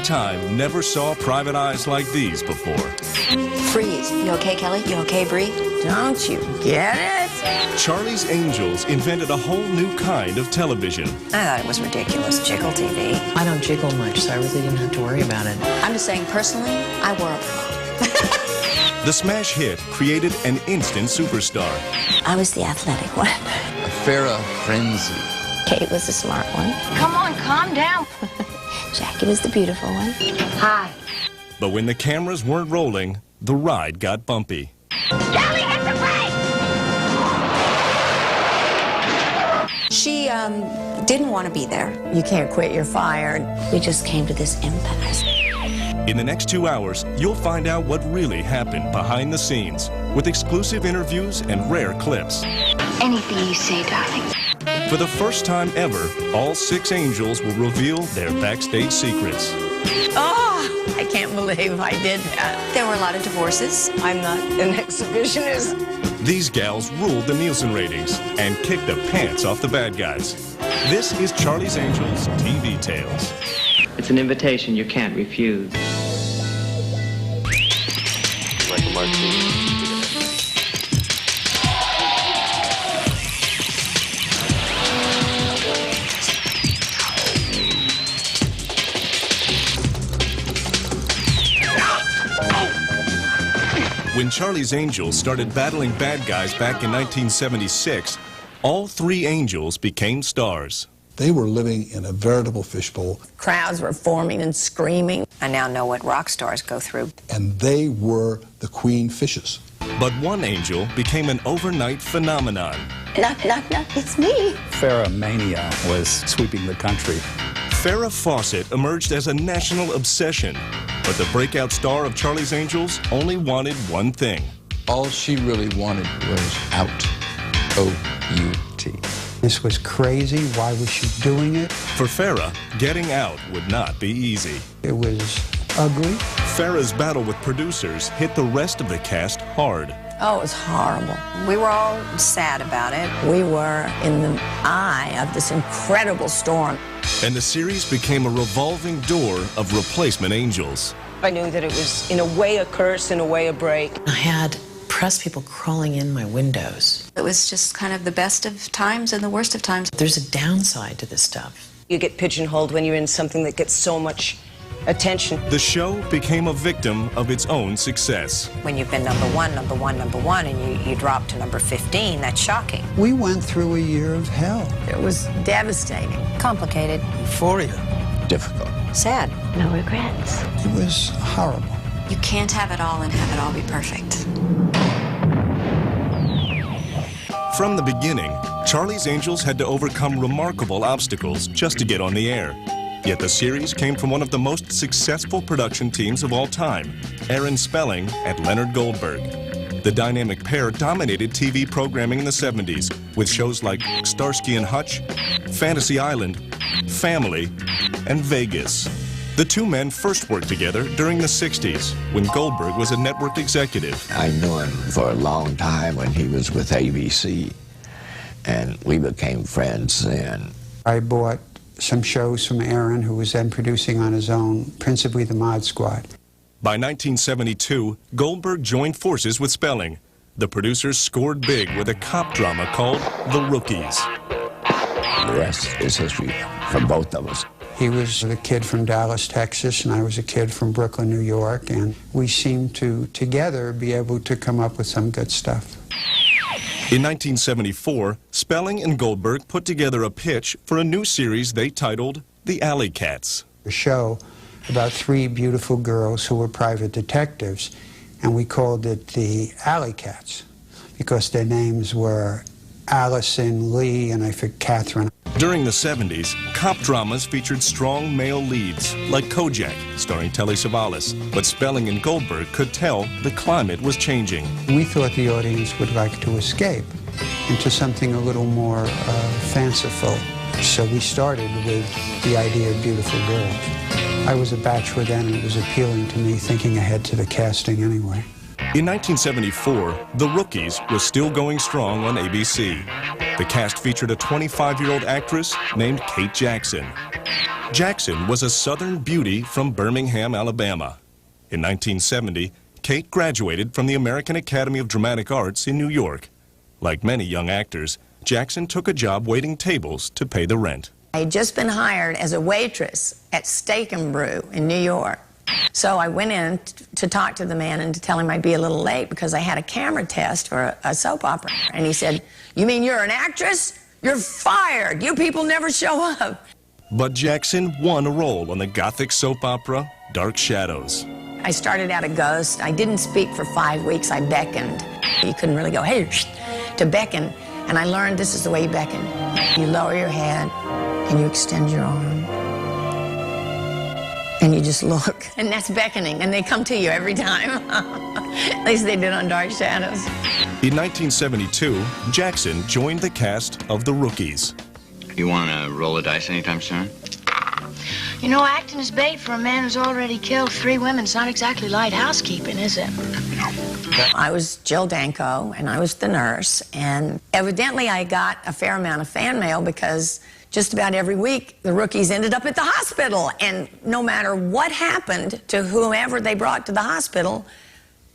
long time never saw private eyes like these before. Freeze. You okay, Kelly? You okay, Bree? Don't you get it? Charlie's Angels invented a whole new kind of television. I thought it was ridiculous, jiggle TV. I don't jiggle much, so I really didn't have to worry about it. I'm just saying, personally, I wore a bra. The smash hit created an instant superstar. I was the athletic one. A Farrah frenzy. Kate was the smart one. Come on, calm down. Jackie was the beautiful one. Hi. But when the cameras weren't rolling, the ride got bumpy. Shelley, hit the brake! She didn't want to be there. You can't quit, you're fired. We just came to this impasse. In the next 2 hours, you'll find out what really happened behind the scenes with exclusive interviews and rare clips. Anything you say, darling. For the first time ever, all 6 angels will reveal their backstage secrets. Oh, I can't believe I did that. There were a lot of divorces. I'm not an exhibitionist. These gals ruled the Nielsen ratings and kicked the pants off the bad guys. This is Charlie's Angels TV Tales. It's an invitation you can't refuse. Like a martini. When Charlie's Angels started battling bad guys back in 1976, all 3 angels became stars. They were living in a veritable fishbowl. Crowds were forming and screaming. I now know what rock stars go through. And they were the queen fishes. But one angel became an overnight phenomenon. Knock, knock, knock. It's me. Farrah mania was sweeping the country. Farrah Fawcett emerged as a national obsession, but the breakout star of Charlie's Angels only wanted one thing. All she really wanted was out. O-U-T. This was crazy. Why was she doing it? For Farrah, getting out would not be easy. It was ugly. Farrah's battle with producers hit the rest of the cast hard. Oh, it was horrible. We were all sad about it. We were in the eye of this incredible storm. And the series became a revolving door of replacement angels. I knew that it was, in a way, a curse, in a way, a break. I had press people crawling in my windows. It was just kind of the best of times and the worst of times. There's a downside to this stuff. You get pigeonholed when you're in something that gets so much attention. The show became a victim of its own success. When you've been number one, and you drop to number 15, that's shocking. We went through a year of hell. It was devastating. Complicated. Euphoria. Difficult. Sad. No regrets. It was horrible. You can't have it all and have it all be perfect. From the beginning, Charlie's Angels had to overcome remarkable obstacles just to get on the air. Yet the series came from one of the most successful production teams of all time, Aaron Spelling and Leonard Goldberg. The dynamic pair dominated TV programming in the 70s with shows like Starsky and Hutch, Fantasy Island, Family, and Vegas. The 2 men first worked together during the 60s when Goldberg was a network executive. I knew him for a long time when he was with ABC, and we became friends then. I bought some shows from Aaron, who was then producing on his own, principally the Mod Squad. By 1972, Goldberg joined forces with Spelling. The producers scored big with a cop drama called The Rookies. The rest is history for both of us. He was a kid from Dallas, Texas, and I was a kid from Brooklyn, New York, and we seemed to, together, be able to come up with some good stuff. In 1974, Spelling and Goldberg put together a pitch for a new series they titled The Alley Cats. A show about 3 beautiful girls who were private detectives, and we called it The Alley Cats because their names were Allison, Lee, and I think Catherine. During the 70s, cop dramas featured strong male leads, like Kojak, starring Telly Savalas. But Spelling and Goldberg could tell the climate was changing. We thought the audience would like to escape into something a little more fanciful. So we started with the idea of beautiful girls. I was a bachelor then, and it was appealing to me, thinking ahead to the casting anyway. In 1974, The Rookies was still going strong on ABC. The cast featured a 25-year-old actress named Kate Jackson. Jaclyn was a Southern beauty from Birmingham, Alabama. In 1970, Kate graduated from the American Academy of Dramatic Arts in New York. Like many young actors, Jaclyn took a job waiting tables to pay the rent. I had just been hired as a waitress at Steak and Brew in New York. So I went in to talk to the man and to tell him I'd be a little late because I had a camera test for a soap opera. And he said, "You mean you're an actress? You're fired. You people never show up." But Jaclyn won a role on the Gothic soap opera Dark Shadows. I started out a ghost. I didn't speak for 5 weeks. I beckoned. You couldn't really go, "Hey," to beckon. And I learned this is the way you beckon. You lower your head and you extend your arm. And you just look, and that's beckoning, and they come to you every time. At least they did on Dark Shadows. In 1972, Jaclyn joined the cast of The Rookies. You want to roll the dice anytime soon? You know, acting is bait for a man who's already killed 3 women. It's not exactly light housekeeping, is it? I was Jill Danko, and I was the nurse, and evidently I got a fair amount of fan mail because just about every week the rookies ended up at the hospital, and no matter what happened to whomever they brought to the hospital,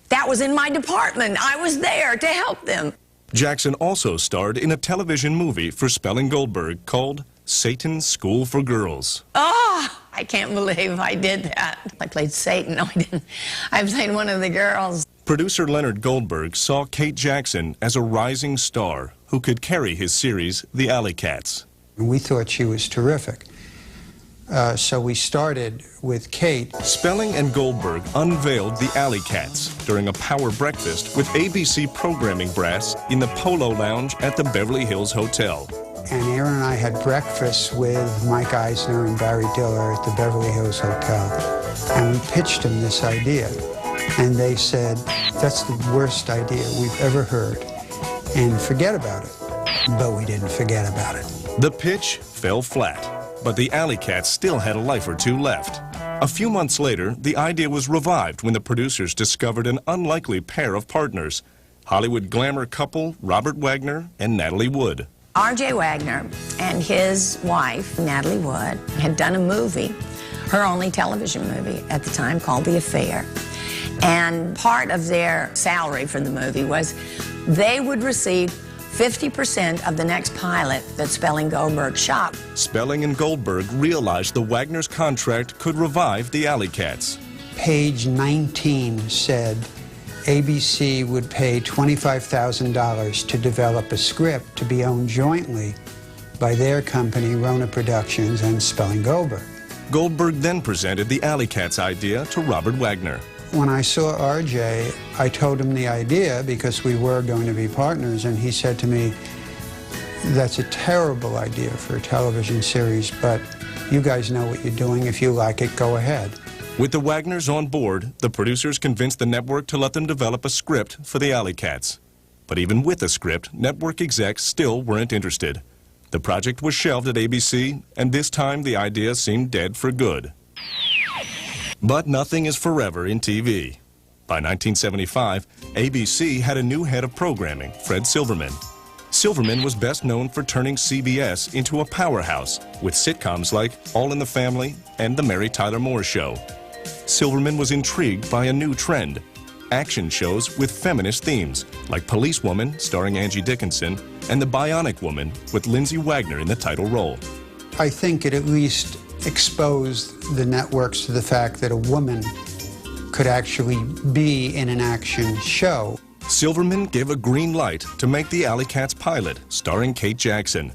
that was in my department. I was there to help them. Jaclyn also starred in a television movie for Spelling Goldberg called Satan's School for Girls. Oh, I can't believe I did that. I played Satan. No, I didn't. I played one of the girls. Producer Leonard Goldberg saw Kate Jaclyn as a rising star who could carry his series, The Alley Cats. We thought she was terrific. So we started with Kate. Spelling and Goldberg unveiled The Alley Cats during a power breakfast with ABC programming brass in the Polo Lounge at the Beverly Hills Hotel. And Aaron and I had breakfast with Mike Eisner and Barry Diller at the Beverly Hills Hotel. And we pitched them this idea. And they said, "That's the worst idea we've ever heard. And forget about it." But we didn't forget about it. The pitch fell flat, but the Alley Cats still had a life or two left. A few months later, the idea was revived when the producers discovered an unlikely pair of partners, Hollywood glamour couple Robert Wagner and Natalie Wood. R.J. Wagner and his wife, Natalie Wood, had done a movie, her only television movie at the time, called The Affair. And part of their salary for the movie was they would receive 50% of the next pilot that Spelling Goldberg shot. Spelling and Goldberg realized the Wagner's contract could revive the Alley Cats. Page 19 said ABC would pay $25,000 to develop a script to be owned jointly by their company, Rona Productions, and Spelling Goldberg. Goldberg then presented the Alley Cats idea to Robert Wagner. When I saw RJ, I told him the idea because we were going to be partners, and he said to me, "That's a terrible idea for a television series, but you guys know what you're doing. If you like it, go ahead." With the Wagners on board, the producers convinced the network to let them develop a script for the Alley Cats. But even with a script, network execs still weren't interested. The project was shelved at ABC, and this time the idea seemed dead for good. But nothing is forever in TV. By 1975, ABC had a new head of programming, Fred Silverman. Silverman was best known for turning CBS into a powerhouse with sitcoms like All in the Family and The Mary Tyler Moore Show. Silverman was intrigued by a new trend, action shows with feminist themes, like Policewoman, starring Angie Dickinson, and The Bionic Woman, with Lindsay Wagner in the title role. I think it at least exposed the networks to the fact that a woman could actually be in an action show. Silverman gave a green light to make the Alley Cats pilot, starring Kate Jaclyn.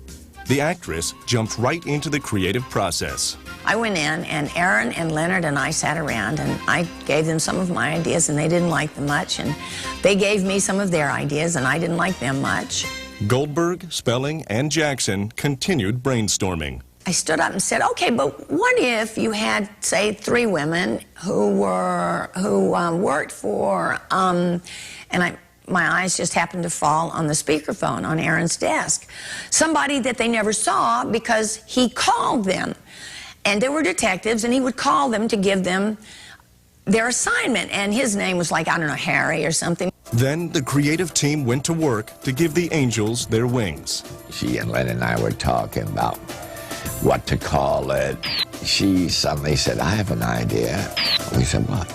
The actress jumped right into the creative process. I went in, and Aaron and Leonard and I sat around, and I gave them some of my ideas, and they didn't like them much, and they gave me some of their ideas, and I didn't like them much. Goldberg, Spelling, and Jaclyn continued brainstorming. I stood up and said, "Okay, but what if you had, say, 3 women who worked for, my eyes just happened to fall on the speakerphone on Aaron's desk. Somebody that they never saw because he called them. And they were detectives, and he would call them to give them their assignment. And his name was like, I don't know, Harry or something." Then the creative team went to work to give the angels their wings. She and Len and I were talking about what to call it. she suddenly said, I have an idea. We said, what?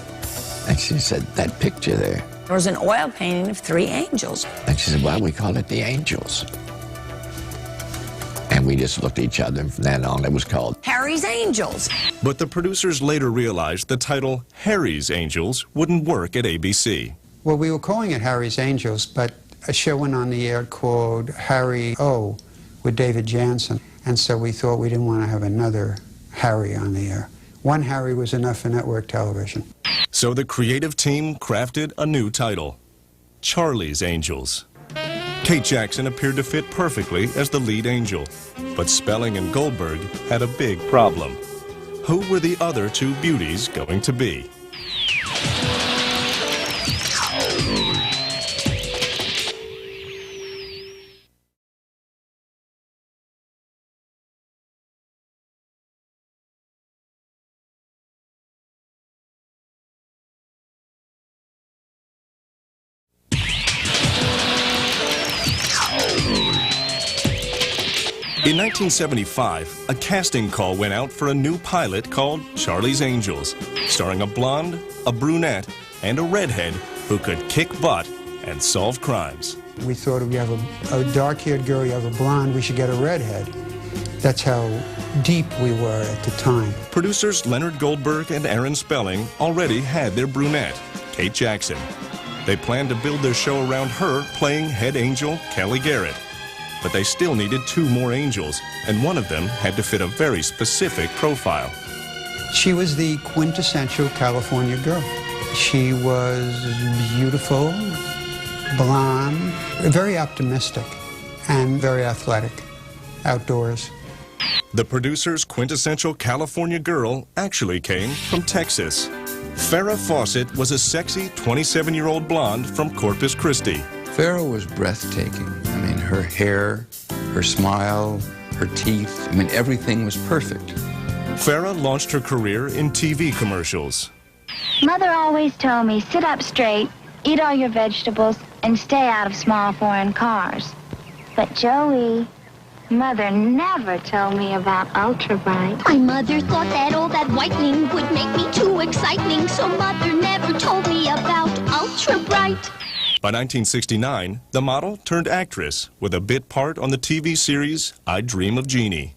And she said, that picture there. There was an oil painting of 3 angels. And she said, well, we call it the Angels. And we just looked at each other, and from then on, it was called Harry's Angels. But the producers later realized the title Harry's Angels wouldn't work at ABC. Well, we were calling it Harry's Angels, but a show went on the air called Harry O with David Jansen. And so we thought we didn't want to have another Harry on the air. One Harry was enough for network television. So the creative team crafted a new title, Charlie's Angels. Kate Jackson appeared to fit perfectly as the lead angel, but Spelling and Goldberg had a big problem. Who were the other 2 beauties going to be? In 1975, a casting call went out for a new pilot called Charlie's Angels, starring a blonde, a brunette, and a redhead who could kick butt and solve crimes. We thought if you have a dark-haired girl, you have a blonde, we should get a redhead. That's how deep we were at the time. Producers Leonard Goldberg and Aaron Spelling already had their brunette, Kate Jackson. They planned to build their show around her playing head angel Kelly Garrett. But they still needed 2 more angels, and one of them had to fit a very specific profile. She was the quintessential California girl. She was beautiful, blonde, very optimistic, and very athletic, outdoors. The producer's quintessential California girl actually came from Texas. Farrah Fawcett was a sexy 27-year-old blonde from Corpus Christi. Farrah was breathtaking. I mean, her hair, her smile, her teeth, I mean, everything was perfect. Farrah launched her career in TV commercials. Mother always told me, sit up straight, eat all your vegetables, and stay out of small foreign cars. But Joey, Mother never told me about Ultra Bright. My mother thought that all that whitening would make me too exciting, so Mother never told me about Ultra Bright. By 1969, the model turned actress with a bit part on the TV series I Dream of Jeannie.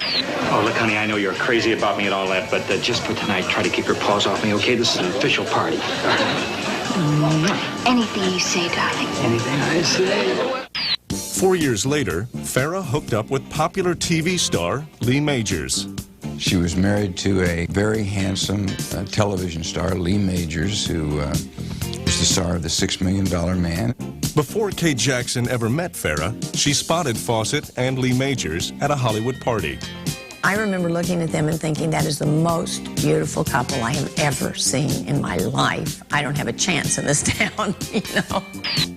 Oh, look, honey, I know you're crazy about me and all that, but just for tonight, try to keep your paws off me, okay? This is an official party. Anything you say, darling. Anything I say. 4 years later, Farrah hooked up with popular TV star Lee Majors. She was married to a very handsome television star, Lee Majors, who was the star of The $6 Million Man. Before Kate Jackson ever met Farrah, she spotted Fawcett and Lee Majors at a Hollywood party. I remember looking at them and thinking, that is the most beautiful couple I have ever seen in my life. I don't have a chance in this town, you know.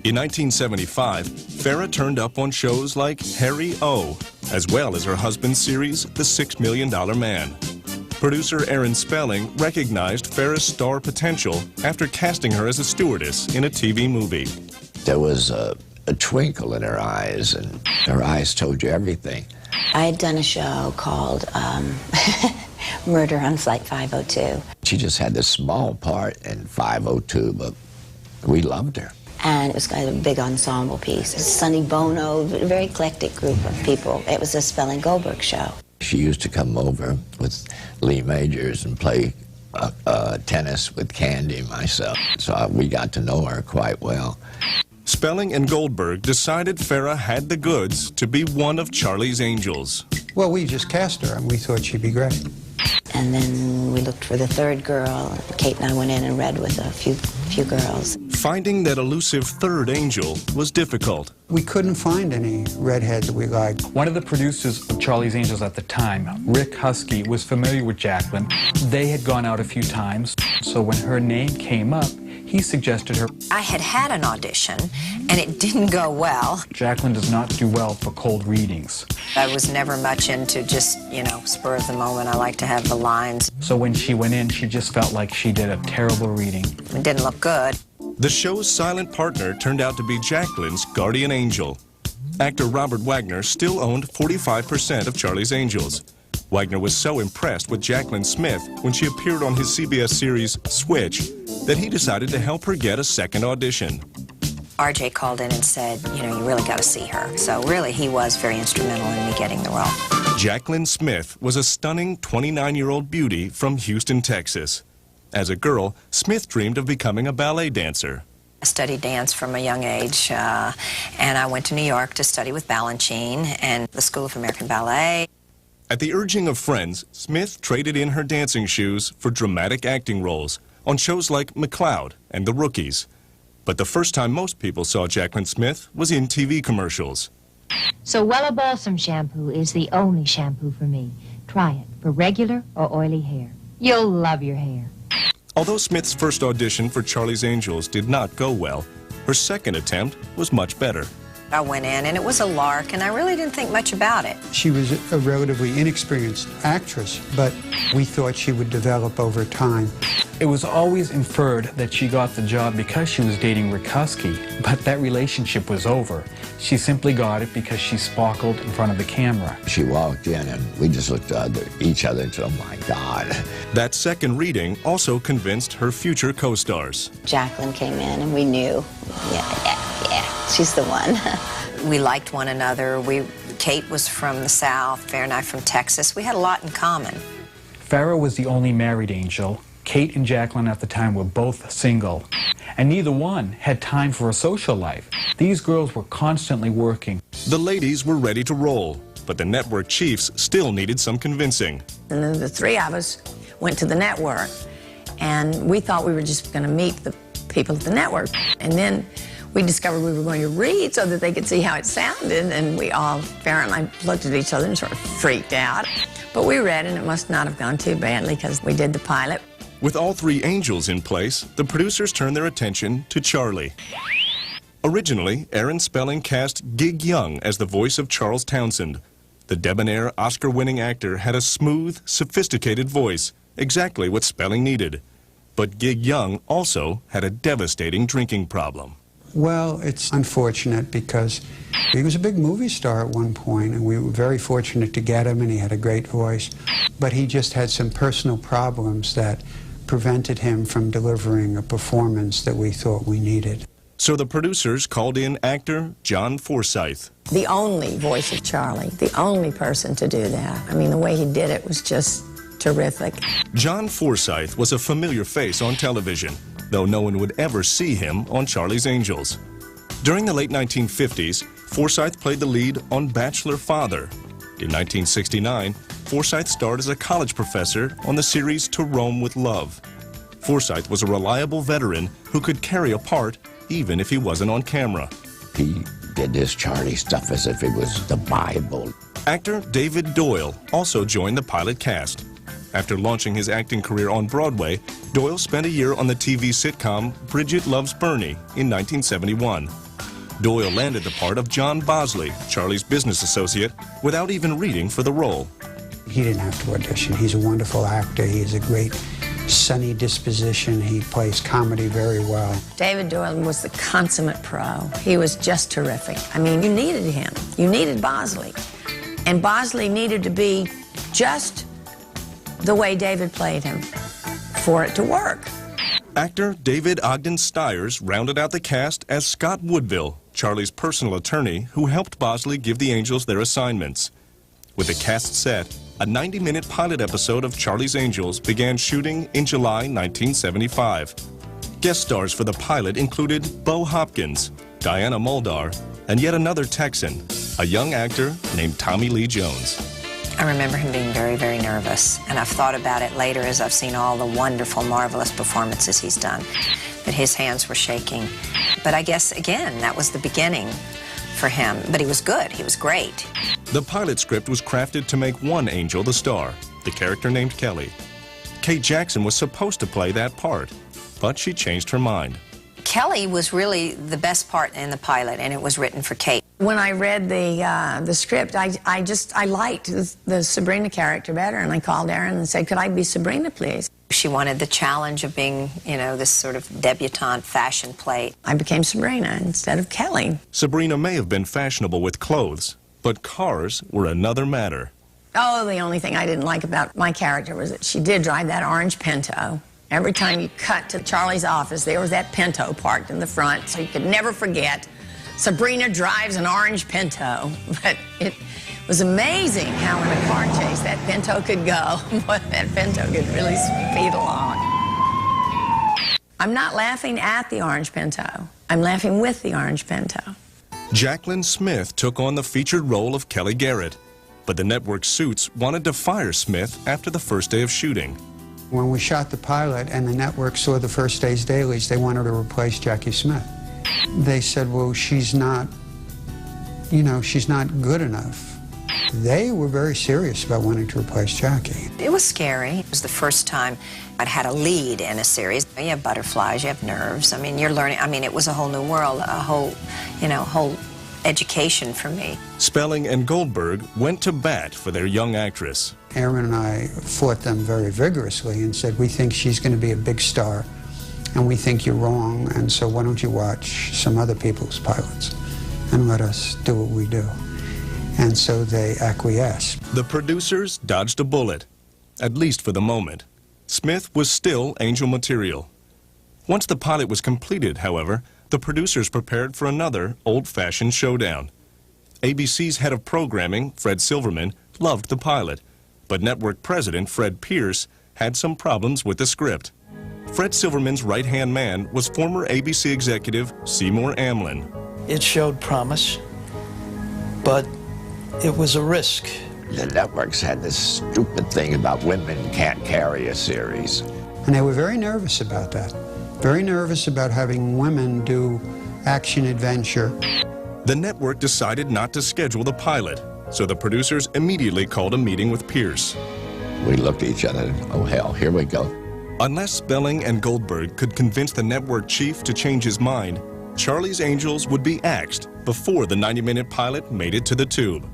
In 1975, Farrah turned up on shows like Harry O, as well as her husband's series, The $6 Million Man. Producer Aaron Spelling recognized Farrah's star potential after casting her as a stewardess in a TV movie. There was a twinkle in her eyes, and her eyes told you everything. I had done a show called Murder on Flight 502. She just had this small part in 502, but we loved her. And it was kind of a big ensemble piece. Sonny Bono, a very eclectic group of people. It was a Spelling Goldberg show. She used to come over with Lee Majors and play tennis with Candy and myself. So we got to know her quite well. Spelling and Goldberg decided Farrah had the goods to be one of Charlie's Angels. Well, we just cast her, and we thought she'd be great. And then we looked for the 3rd girl. Kate and I went in and read with a few girls. Finding that elusive 3rd angel was difficult. We couldn't find any redheads that we liked. One of the producers of Charlie's Angels at the time, Rick Husky, was familiar with Jaclyn. They had gone out a few times, so when her name came up, he suggested her. I had an audition, and it didn't go well. Jaclyn does not do well for cold readings. I was never much into just, you know, spur of the moment. I like to have the lines. So when she went in, she just felt like she did a terrible reading. It didn't look good. The show's silent partner turned out to be Jaclyn's guardian angel. Actor Robert Wagner still owned 45% of Charlie's Angels. Wagner was so impressed with Jaclyn Smith when she appeared on his CBS series Switch that he decided to help her get a second audition. RJ called in and said, you know, you really got to see her. So really, he was very instrumental in me getting the role. Jaclyn Smith was a stunning 29-year-old beauty from Houston, Texas. As a girl, Smith dreamed of becoming a ballet dancer. I studied dance from a young age, and I went to New York to study with Balanchine and the School of American Ballet. At the urging of friends, Smith traded in her dancing shoes for dramatic acting roles on shows like McCloud and The Rookies. But the first time most people saw Jaclyn Smith was in TV commercials. So Wella Balsam shampoo is the only shampoo for me. Try it for regular or oily hair. You'll love your hair. Although Smith's first audition for Charlie's Angels did not go well, her second attempt was much better. I went in, and it was a lark, and I really didn't think much about it. She was a relatively inexperienced actress, but we thought she would develop over time. It was always inferred that she got the job because she was dating Rick Husky, but that relationship was over. She simply got it because she sparkled in front of the camera. She walked in and we just looked at each other and said, oh my God. That second reading also convinced her future co-stars. Jaclyn came in and we knew, yeah, she's the one. We liked one another. Kate was from the South, Farrah and I from Texas. We had a lot in common. Farrah was the only married angel. Kate and Jaclyn at the time were both single, and neither one had time for a social life. These girls were constantly working. The ladies were ready to roll, but the network chiefs still needed some convincing. And then the three of us went to the network, and we thought we were just going to meet the people at the network. And then we discovered we were going to read so that they could see how it sounded, and we all, Farrah and I, looked at each other and sort of freaked out. But we read, and it must not have gone too badly because we did the pilot. With all three angels in place, the producers turned their attention to Charlie. Originally, Aaron Spelling cast Gig Young as the voice of Charles Townsend. The debonair, Oscar-winning actor had a smooth, sophisticated voice, exactly what Spelling needed. But Gig Young also had a devastating drinking problem. Well, it's unfortunate because he was a big movie star at one point, and we were very fortunate to get him, and he had a great voice. But he just had some personal problems that prevented him from delivering a performance that we thought we needed. So the producers called in actor John Forsythe. The only voice of Charlie, the only person to do that. I mean, the way he did it was just terrific. John Forsythe was a familiar face on television, though no one would ever see him on Charlie's Angels. During the late 1950s, Forsythe played the lead on Bachelor Father. In 1969, Forsythe starred as a college professor on the series To Rome with Love. Forsythe was a reliable veteran who could carry a part even if he wasn't on camera. He did this Charlie stuff as if it was the Bible. Actor David Doyle also joined the pilot cast. After launching his acting career on Broadway, Doyle spent a year on the TV sitcom Bridget Loves Bernie in 1971. Doyle landed the part of John Bosley, Charlie's business associate, without even reading for the role. He didn't have to audition. He's a wonderful actor. He has a great sunny disposition. He plays comedy very well. David Doyle was the consummate pro. He was just terrific. I mean, you needed him. You needed Bosley. And Bosley needed to be just the way David played him for it to work. Actor David Ogden Stiers rounded out the cast as Scott Woodville, Charlie's personal attorney who helped Bosley give the Angels their assignments. With the cast set, a 90-minute pilot episode of Charlie's Angels began shooting in July 1975. Guest stars for the pilot included Bo Hopkins, Diana Muldaur, and yet another Texan, a young actor named Tommy Lee Jones. I remember him being very, very nervous, and I've thought about it later as I've seen all the wonderful, marvelous performances he's done, that his hands were shaking. But I guess, again, that was the beginning for him. But he was good. He was great. The pilot script was crafted to make one angel the star, the character named Kelly. Kate Jackson was supposed to play that part, but she changed her mind. Kelly was really the best part in the pilot, and it was written for Kate. When I read the script, I liked the Sabrina character better, and I called Aaron and said, could I be Sabrina, please? She wanted the challenge of being, you know, this sort of debutante fashion plate. I became Sabrina instead of Kelly. Sabrina may have been fashionable with clothes, but cars were another matter. Oh, the only thing I didn't like about my character was that she did drive that orange Pinto. Every time you cut to Charlie's office, there was that Pinto parked in the front, so you could never forget, Sabrina drives an orange Pinto. But it was amazing how in a car chase that Pinto could go. That Pinto could really speed along. I'm not laughing at the orange Pinto. I'm laughing with the orange Pinto. Jaclyn Smith took on the featured role of Kelly Garrett, but the network suits wanted to fire Smith after the first day of shooting. When we shot the pilot and the network saw the first day's dailies, they wanted to replace Jackie Smith. They said, well, she's not, you know, she's not good enough. They were very serious about wanting to replace Jackie. It was scary. It was the first time I'd had a lead in a series. You have butterflies, you have nerves. I mean, you're learning. I mean, it was a whole new world, a whole, you know, whole education for me. Spelling and Goldberg went to bat for their young actress. Aaron and I fought them very vigorously and said, we think she's going to be a big star, and we think you're wrong, and so why don't you watch some other people's pilots and let us do what we do. And so they acquiesced. The producers dodged a bullet, at least for the moment. Smith was still Angel material. Once the pilot was completed, however, the producers prepared for another old-fashioned showdown. ABC's head of programming, Fred Silverman, loved the pilot, but network president Fred Pierce had some problems with the script. Fred Silverman's right-hand man was former ABC executive Seymour Amlin. It showed promise, but it was a risk. The networks had this stupid thing about women can't carry a series. And they were very nervous about that. Very nervous about having women do action-adventure. The network decided not to schedule the pilot, so the producers immediately called a meeting with Pierce. We looked at each other and, oh hell, here we go. Unless Spelling and Goldberg could convince the network chief to change his mind, Charlie's Angels would be axed before the 90-minute pilot made it to the tube.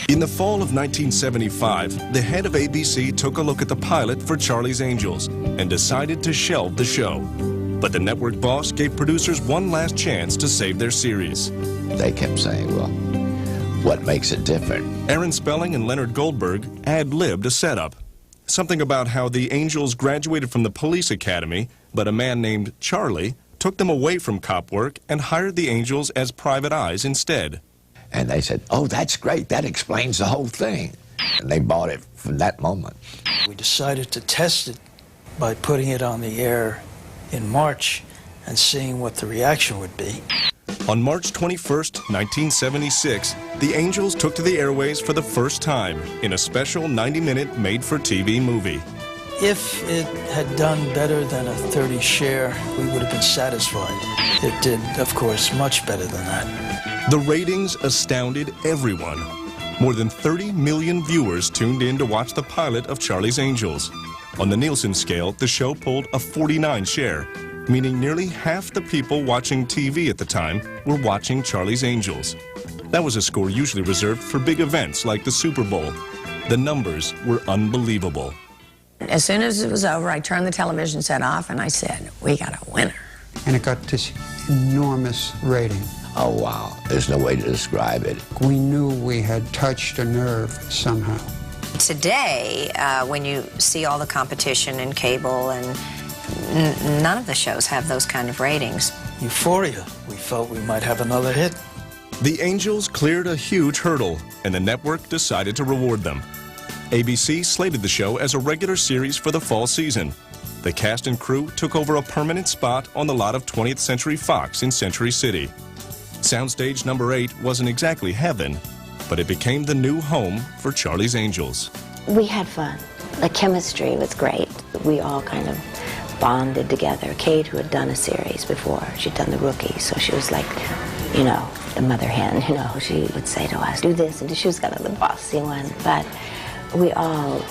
In the fall of 1975, the head of ABC took a look at the pilot for Charlie's Angels and decided to shelve the show. But the network boss gave producers one last chance to save their series. They kept saying, well, what makes it different? Aaron Spelling and Leonard Goldberg ad-libbed a setup. Something about how the Angels graduated from the police academy, but a man named Charlie took them away from cop work and hired the Angels as private eyes instead. And they said, oh, that's great. That explains the whole thing. And they bought it from that moment. We decided to test it by putting it on the air in March and seeing what the reaction would be. On March 21st, 1976, the Angels took to the airways for the first time in a special 90-minute made-for-TV movie. If it had done better than a 30 share, we would have been satisfied. It did, of course, much better than that. The ratings astounded everyone. More than 30 million viewers tuned in to watch the pilot of Charlie's Angels. On the Nielsen scale, the show pulled a 49 share, meaning nearly half the people watching TV at the time were watching Charlie's Angels. That was a score usually reserved for big events like the Super Bowl. The numbers were unbelievable. As soon as it was over, I turned the television set off and I said, we got a winner. And it got this enormous rating. Oh, wow. There's no way to describe it. We knew we had touched a nerve somehow. Today, when you see all the competition in cable, and none of the shows have those kind of ratings. Euphoria. We felt we might have another hit. The Angels cleared a huge hurdle, and the network decided to reward them. ABC slated the show as a regular series for the fall season. The cast and crew took over a permanent spot on the lot of 20th Century Fox in Century City. Soundstage number 8 wasn't exactly heaven, but it became the new home for Charlie's Angels. We had fun. The chemistry was great. We all kind of bonded together. Kate, who had done a series before, she'd done The Rookie, so she was like, you know, the mother hen, you know. She would say to us, do this, and she was kind of the bossy one, but we all,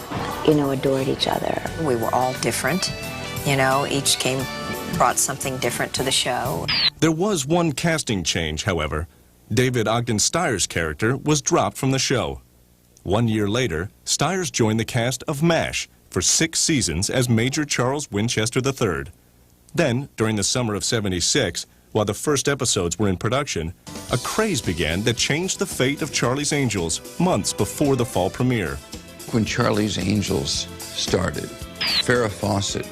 you know, adored each other. We were all different, you know, each came brought something different to the show. There was one casting change, however. David Ogden Steyer's character was dropped from the show. 1 year later, Steyers joined the cast of MASH for 6 seasons as Major Charles Winchester III. Then, during the summer of '76, while the first episodes were in production, a craze began that changed the fate of Charlie's Angels months before the fall premiere. When Charlie's Angels started, Farrah Fawcett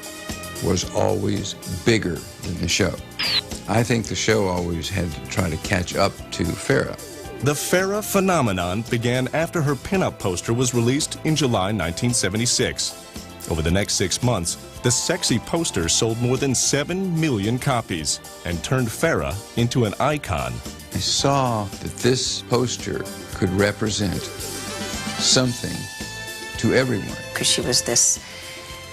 was always bigger than the show. I think the show always had to try to catch up to Farrah. The Farrah phenomenon began after her pinup poster was released in July 1976. Over the next 6 months, the sexy poster sold more than 7 million copies and turned Farrah into an icon. I saw that this poster could represent something to everyone. Because she was this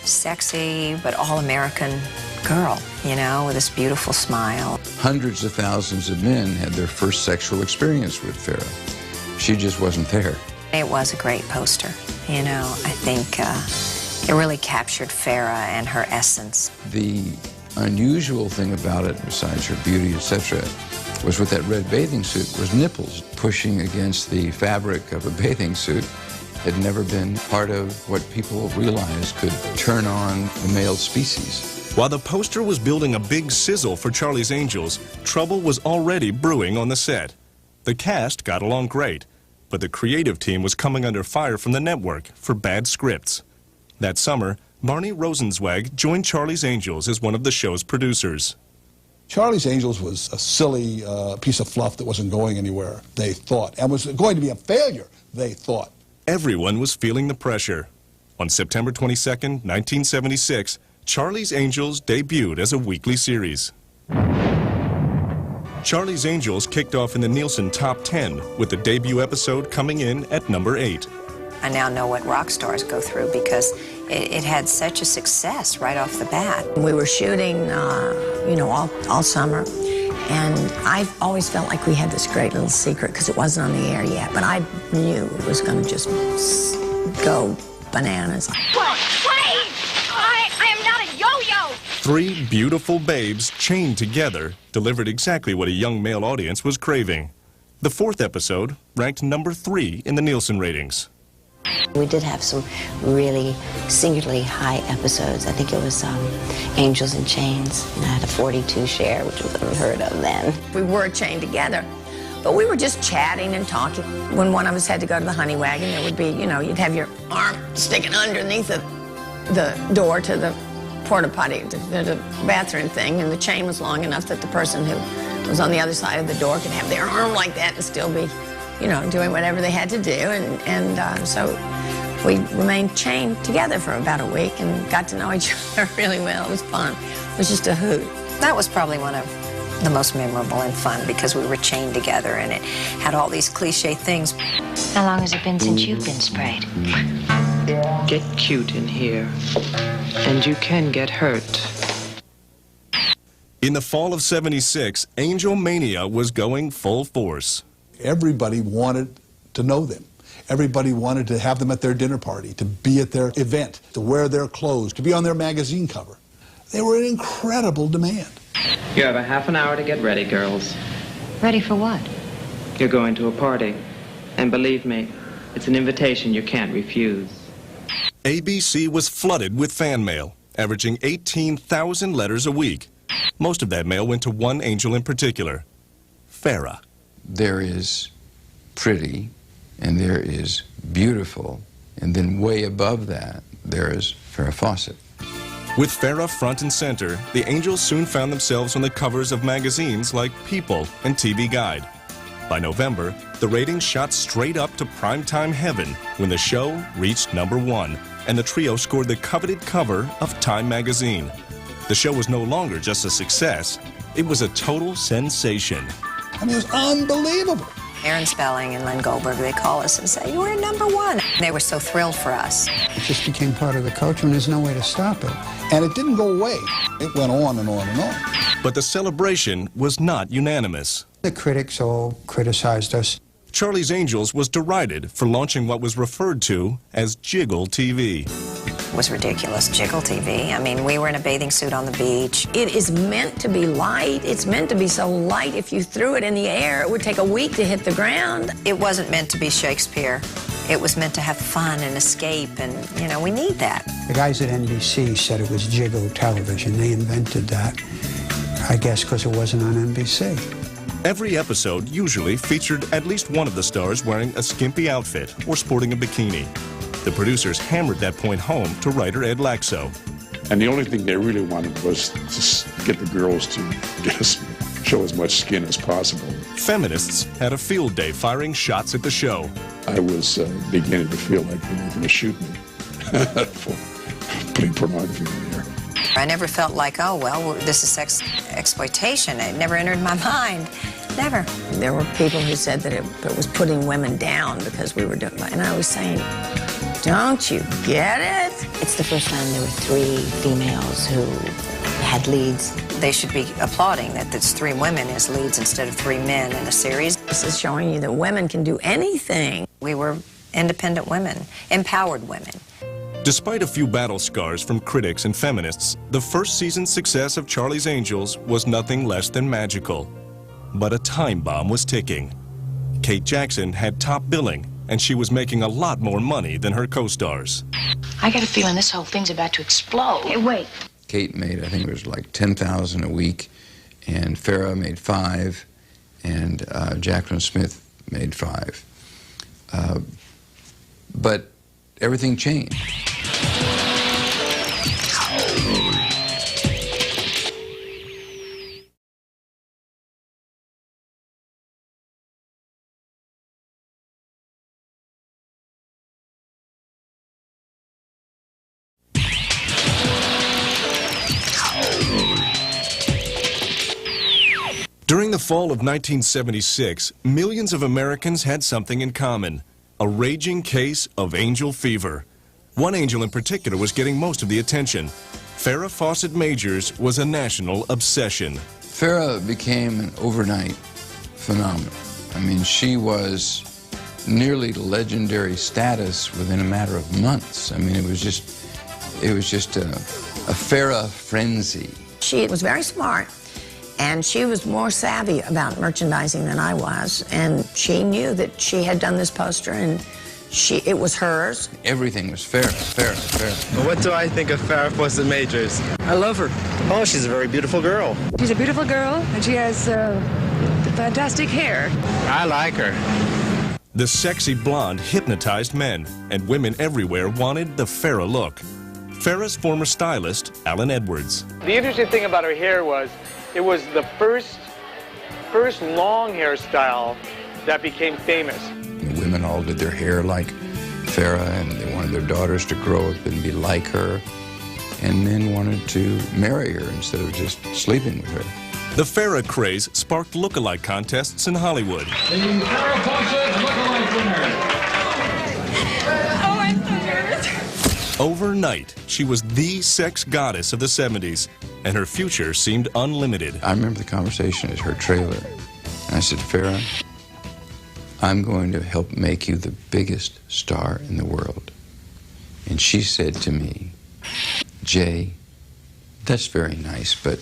sexy but all-American girl, you know, with this beautiful smile. Hundreds of thousands of men had their first sexual experience with Farrah. She just wasn't there. It was a great poster, you know. I think it really captured Farrah and her essence. The unusual thing about it, besides her beauty, etc., was with that red bathing suit, was nipples pushing against the fabric of a bathing suit. Had never been part of what people realized could turn on the male species. While the poster was building a big sizzle for Charlie's Angels, trouble was already brewing on the set. The cast got along great, but the creative team was coming under fire from the network for bad scripts. That summer, Barney Rosenzweig joined Charlie's Angels as one of the show's producers. Charlie's Angels was a silly piece of fluff that wasn't going anywhere, they thought, and was going to be a failure, they thought. Everyone was feeling the pressure. On September 22, 1976, Charlie's Angels debuted as a weekly series. Charlie's Angels kicked off in the Nielsen Top 10, with the debut episode coming in at number 8. I now know what rock stars go through because it had such a success right off the bat. We were shooting, you know, all summer, and I've always felt like we had this great little secret because it wasn't on the air yet, but I knew it was going to just go bananas. Wait! I am not a yo-yo! 3 beautiful babes chained together delivered exactly what a young male audience was craving. The 4th episode ranked number 3 in the Nielsen ratings. We did have some really singularly high episodes. I think it was Angels in Chains, and I had a 42 share, which was unheard of then. We were chained together, but we were just chatting and talking. When one of us had to go to the honey wagon, there would be, you know, you'd have your arm sticking underneath the door to the porta potty, to the bathroom thing, and the chain was long enough that the person who was on the other side of the door could have their arm like that and still be, you know, doing whatever they had to do. And so we remained chained together for about a week and got to know each other really well. It was fun. It was just a hoot. That was probably one of the most memorable and fun because we were chained together and it had all these cliche things. How long has it been since you've been sprayed? Get cute in here, and you can get hurt. In the fall of '76, Angel Mania was going full force. Everybody wanted to know them. Everybody wanted to have them at their dinner party, to be at their event, to wear their clothes, to be on their magazine cover. They were in incredible demand. You have a half an hour to get ready, girls. Ready for what? You're going to a party. And believe me, it's an invitation you can't refuse. ABC was flooded with fan mail, averaging 18,000 letters a week. Most of that mail went to one angel in particular, Farrah. There is pretty, and there is beautiful, and then way above that, there is Farrah Fawcett. With Farrah front and center, the Angels soon found themselves on the covers of magazines like People and TV Guide. By November, the ratings shot straight up to primetime heaven when the show reached number 1, and the trio scored the coveted cover of Time magazine. The show was no longer just a success, it was a total sensation. I mean, it was unbelievable. Aaron Spelling and Len Goldberg, they call us and say, "You're number 1." They were so thrilled for us. It just became part of the culture, and there's no way to stop it. And it didn't go away. It went on and on and on. But the celebration was not unanimous. The critics all criticized us. Charlie's Angels was derided for launching what was referred to as Jiggle TV. was ridiculous. Jiggle TV. I mean, we were in a bathing suit on the beach. It is meant to be light. It's meant to be so light, if you threw it in the air, it would take a week to hit the ground. It wasn't meant to be Shakespeare. It was meant to have fun and escape, and, you know, we need that. The guys at NBC said it was Jiggle television. They invented that, I guess, because it wasn't on NBC. Every episode usually featured at least one of the stars wearing a skimpy outfit or sporting a bikini. The producers hammered that point home to writer Ed Laxo. And the only thing they really wanted was to get the girls to show as much skin as possible. Feminists had a field day firing shots at the show. I was beginning to feel like they were going to shoot me for putting pornography in there. I never felt like, oh, well, this is sex exploitation. It never entered my mind. Never. There were people who said that it was putting women down because we were doing it. And I was saying, don't you get it? It's the first time there were 3 females who had leads. They should be applauding that there's 3 women as leads instead of 3 men in a series. This is showing you that women can do anything. We were independent women, empowered women. Despite a few battle scars from critics and feminists, the first season's success of Charlie's Angels was nothing less than magical. But a time bomb was ticking. Kate Jackson had top billing, and she was making a lot more money than her co-stars. I got a feeling this whole thing's about to explode. Hey, wait. Kate made, I think it was like $10,000 a week, and Farrah made $5,000, and Jaclyn Smith made $5,000. But everything changed. During the fall of 1976, millions of Americans had something in common: a raging case of angel fever. One angel in particular was getting most of the attention. Farrah Fawcett Majors was a national obsession. Farrah became an overnight phenomenon. I mean, she was nearly legendary status within a matter of months. I mean, it was just a Farrah frenzy. She was very smart, and she was more savvy about merchandising than I was, and she knew that she had done this poster, and it was hers. Everything was Farrah, Farrah, Farrah. What do I think of Farrah Fawcett Majors? I love her. Oh, she's a very beautiful girl. She's a beautiful girl, and she has fantastic hair. I like her. The sexy blonde hypnotized men, and women everywhere wanted the Farrah look. Farrah's former stylist, Alan Edwards. The interesting thing about her hair was, it was the first long hairstyle that became famous. The women all did their hair like Farrah, and they wanted their daughters to grow up and be like her, and men wanted to marry her instead of just sleeping with her. The Farrah craze sparked look-alike contests in Hollywood. The Farrah Fawcett look-alike winner. Oh, I'm so nervous. Overnight, she was the sex goddess of the 70s, and her future seemed unlimited. I remember the conversation at her trailer, and I said, Farrah, I'm going to help make you the biggest star in the world. And she said to me, Jay, that's very nice, but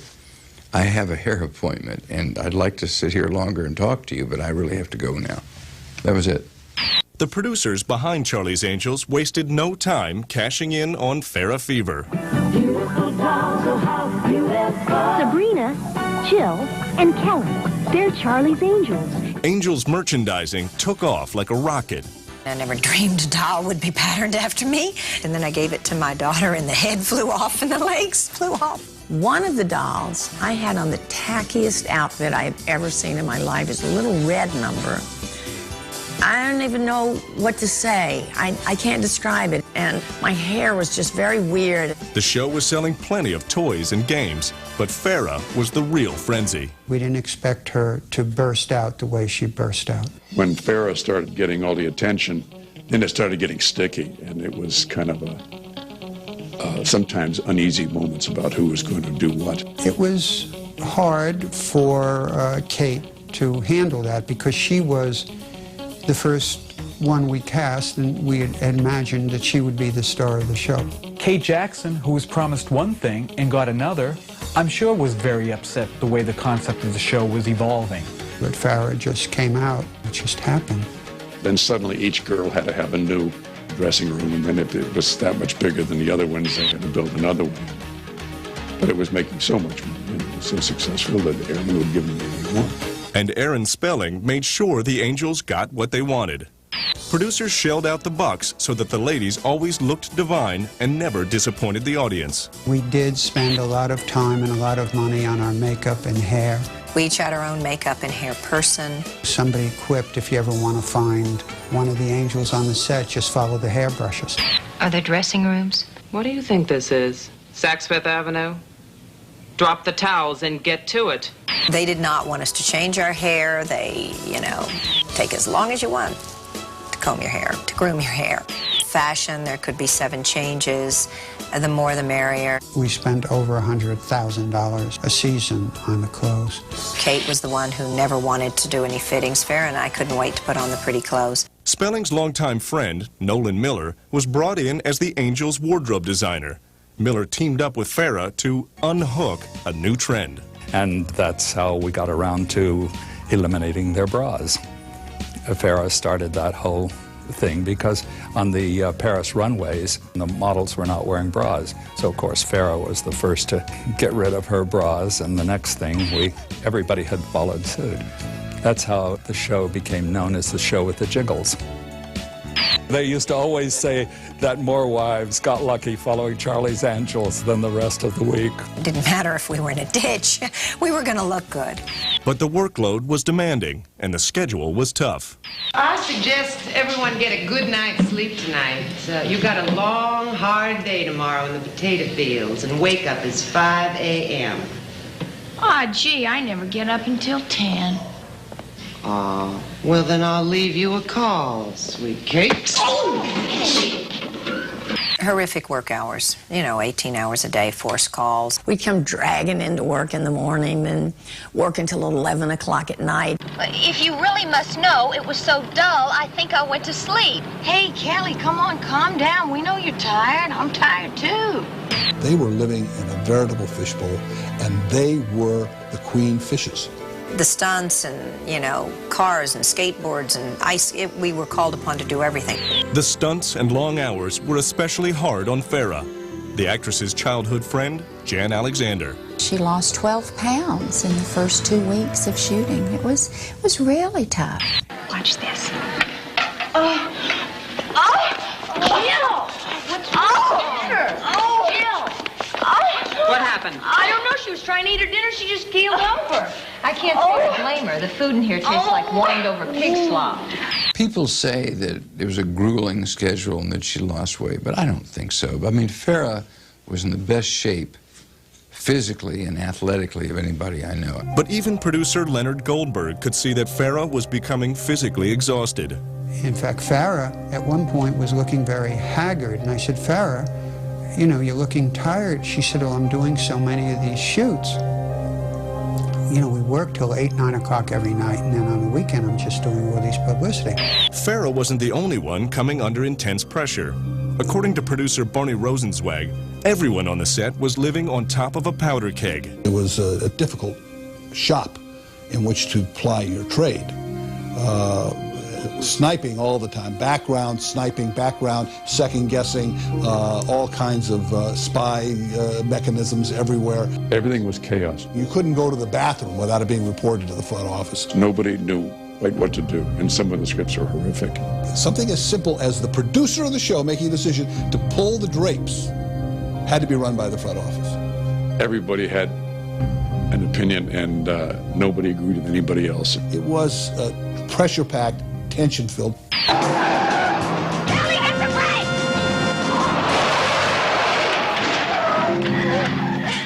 I have a hair appointment, and I'd like to sit here longer and talk to you, but I really have to go now. That was it. The producers behind Charlie's Angels wasted no time cashing in on Farrah fever. Sabrina, Jill, and Kelly. They're Charlie's Angels. Angels merchandising took off like a rocket. I never dreamed a doll would be patterned after me. And then I gave it to my daughter, and the head flew off and the legs flew off. One of the dolls I had on the tackiest outfit I have ever seen in my life is a little red number. I don't even know what to say. I can't describe it. And my hair was just very weird. The show was selling plenty of toys and games, but Farrah was the real frenzy. We didn't expect her to burst out the way she burst out. When Farrah started getting all the attention, then it started getting sticky, and it was kind of sometimes uneasy moments about who was going to do what. It was hard for Kate to handle that because she was the first one we cast, and we had imagined that she would be the star of the show. Kate Jackson, who was promised one thing and got another, I'm sure was very upset the way the concept of the show was evolving. But Farrah just came out. It just happened. Then suddenly each girl had to have a new dressing room, and then if it was that much bigger than the other ones, they had to build another one. But it was making so much money, and it was so successful that Aaron would give them what they wanted. And Aaron Spelling made sure the Angels got what they wanted. Producers shelled out the bucks so that the ladies always looked divine and never disappointed the audience. We did spend a lot of time and a lot of money on our makeup and hair. We each had our own makeup and hair person. Somebody quipped, if you ever want to find one of the angels on the set, just follow the hairbrushes. Are there dressing rooms? What do you think this is? Saks Fifth Avenue? Drop the towels and get to it. They did not want us to change our hair. They, take as long as you want to comb your hair, to groom your hair. Fashion, there could be 7 changes. The more the merrier. We spent over $100,000 a season on the clothes. Kate was the one who never wanted to do any fittings. Farrah and I couldn't wait to put on the pretty clothes. Spelling's longtime friend, Nolan Miller, was brought in as the Angels' wardrobe designer. Miller teamed up with Farrah to unhook a new trend. And that's how we got around to eliminating their bras. Farrah started that whole thing because on the Paris runways, the models were not wearing bras. So, of course, Farrah was the first to get rid of her bras, and the next thing, everybody had followed suit. That's how the show became known as the show with the jiggles. They used to always say that more wives got lucky following Charlie's Angels than the rest of the week. It didn't matter if we were in a ditch. We were going to look good. But the workload was demanding, and the schedule was tough. I suggest everyone get a good night's sleep tonight. You got a long, hard day tomorrow in the potato fields, and wake up is 5 a.m. Aw, gee, I never get up until 10. Oh, well, then I'll leave you a call, sweet cakes. Horrific work hours, 18 hours a day, forced calls. We'd come dragging into work in the morning and work until 11 o'clock at night. If you really must know, it was so dull, I think I went to sleep. Hey, Kelly, come on, calm down. We know you're tired. I'm tired, too. They were living in a veritable fishbowl, and they were the queen fishes. The stunts and, cars and skateboards and ice, we were called upon to do everything. The stunts and long hours were especially hard on Farrah, the actress's childhood friend, Jan Alexander. She lost 12 pounds in the first 2 weeks of shooting. It was really tough. Watch this. Oh, Jill! What's wrong? Jill! What happened? I don't know. She was trying to eat her dinner. She just keeled over. I can't say I blame her. The food in here tastes like whined over pig slop. People say that it was a grueling schedule and that she lost weight, but I don't think so. I mean, Farrah was in the best shape physically and athletically of anybody I know. But even producer Leonard Goldberg could see that Farrah was becoming physically exhausted. In fact, Farrah at one point was looking very haggard, and I said, Farrah, you're looking tired. She said, well, I'm doing so many of these shoots. We work till 8, 9 o'clock every night, and then on the weekend, I'm just doing all these publicity. Farrah wasn't the only one coming under intense pressure. According to producer Barney Rosenzweig, everyone on the set was living on top of a powder keg. It was a difficult shop in which to ply your trade. Sniping all the time, background sniping, background second-guessing, all kinds of spy mechanisms everywhere. Everything was chaos. You couldn't go to the bathroom without it being reported to the front office. Nobody knew what to do, and some of the scripts are horrific. Something as simple as the producer of the show making a decision to pull the drapes had to be run by the front office. Everybody had an opinion, and nobody agreed with anybody else. It was pressure-packed, tension-filled.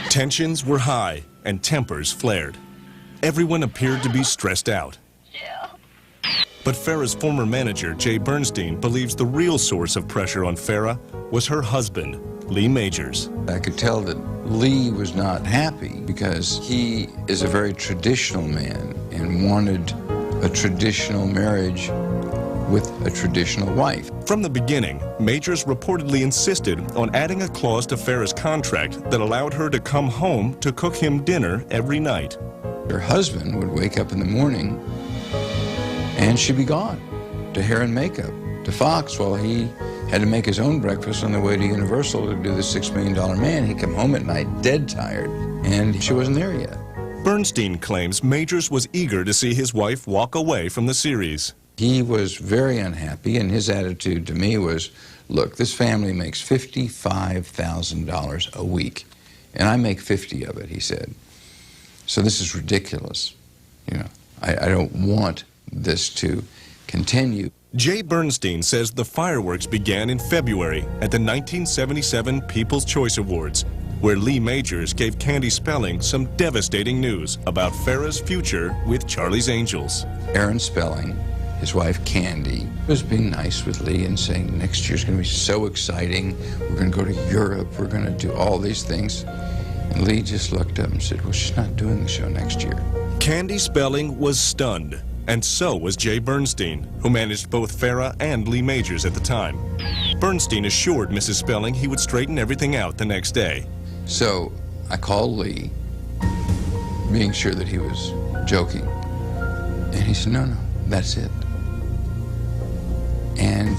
Tensions were high and tempers flared. Everyone appeared to be stressed out. But Farrah's former manager, Jay Bernstein, believes the real source of pressure on Farrah was her husband, Lee Majors. I could tell that Lee was not happy because he is a very traditional man and wanted a traditional marriage with a traditional wife. From the beginning, Majors reportedly insisted on adding a clause to Farrah's contract that allowed her to come home to cook him dinner every night. Her husband would wake up in the morning and she'd be gone to hair and makeup, to Fox, while he had to make his own breakfast on the way to Universal to do the $6 Million Man. He'd come home at night dead tired, and she wasn't there yet. Bernstein claims Majors was eager to see his wife walk away from the series. He was very unhappy, and his attitude to me was, look, this family makes $55,000 a week, and I make 50 of it, he said. So this is ridiculous. You know, I don't want this to continue. Jay Bernstein says the fireworks began in February at the 1977 People's Choice Awards, where Lee Majors gave Candy Spelling some devastating news about Farrah's future with Charlie's Angels. Aaron Spelling, his wife Candy, was being nice with Lee and saying next year's going to be so exciting. We're going to go to Europe. We're going to do all these things. And Lee just looked up and said, well, she's not doing the show next year. Candy Spelling was stunned, and so was Jay Bernstein, who managed both Farrah and Lee Majors at the time. Bernstein assured Mrs. Spelling he would straighten everything out the next day. So I called Lee, being sure that he was joking. And he said, no, that's it. And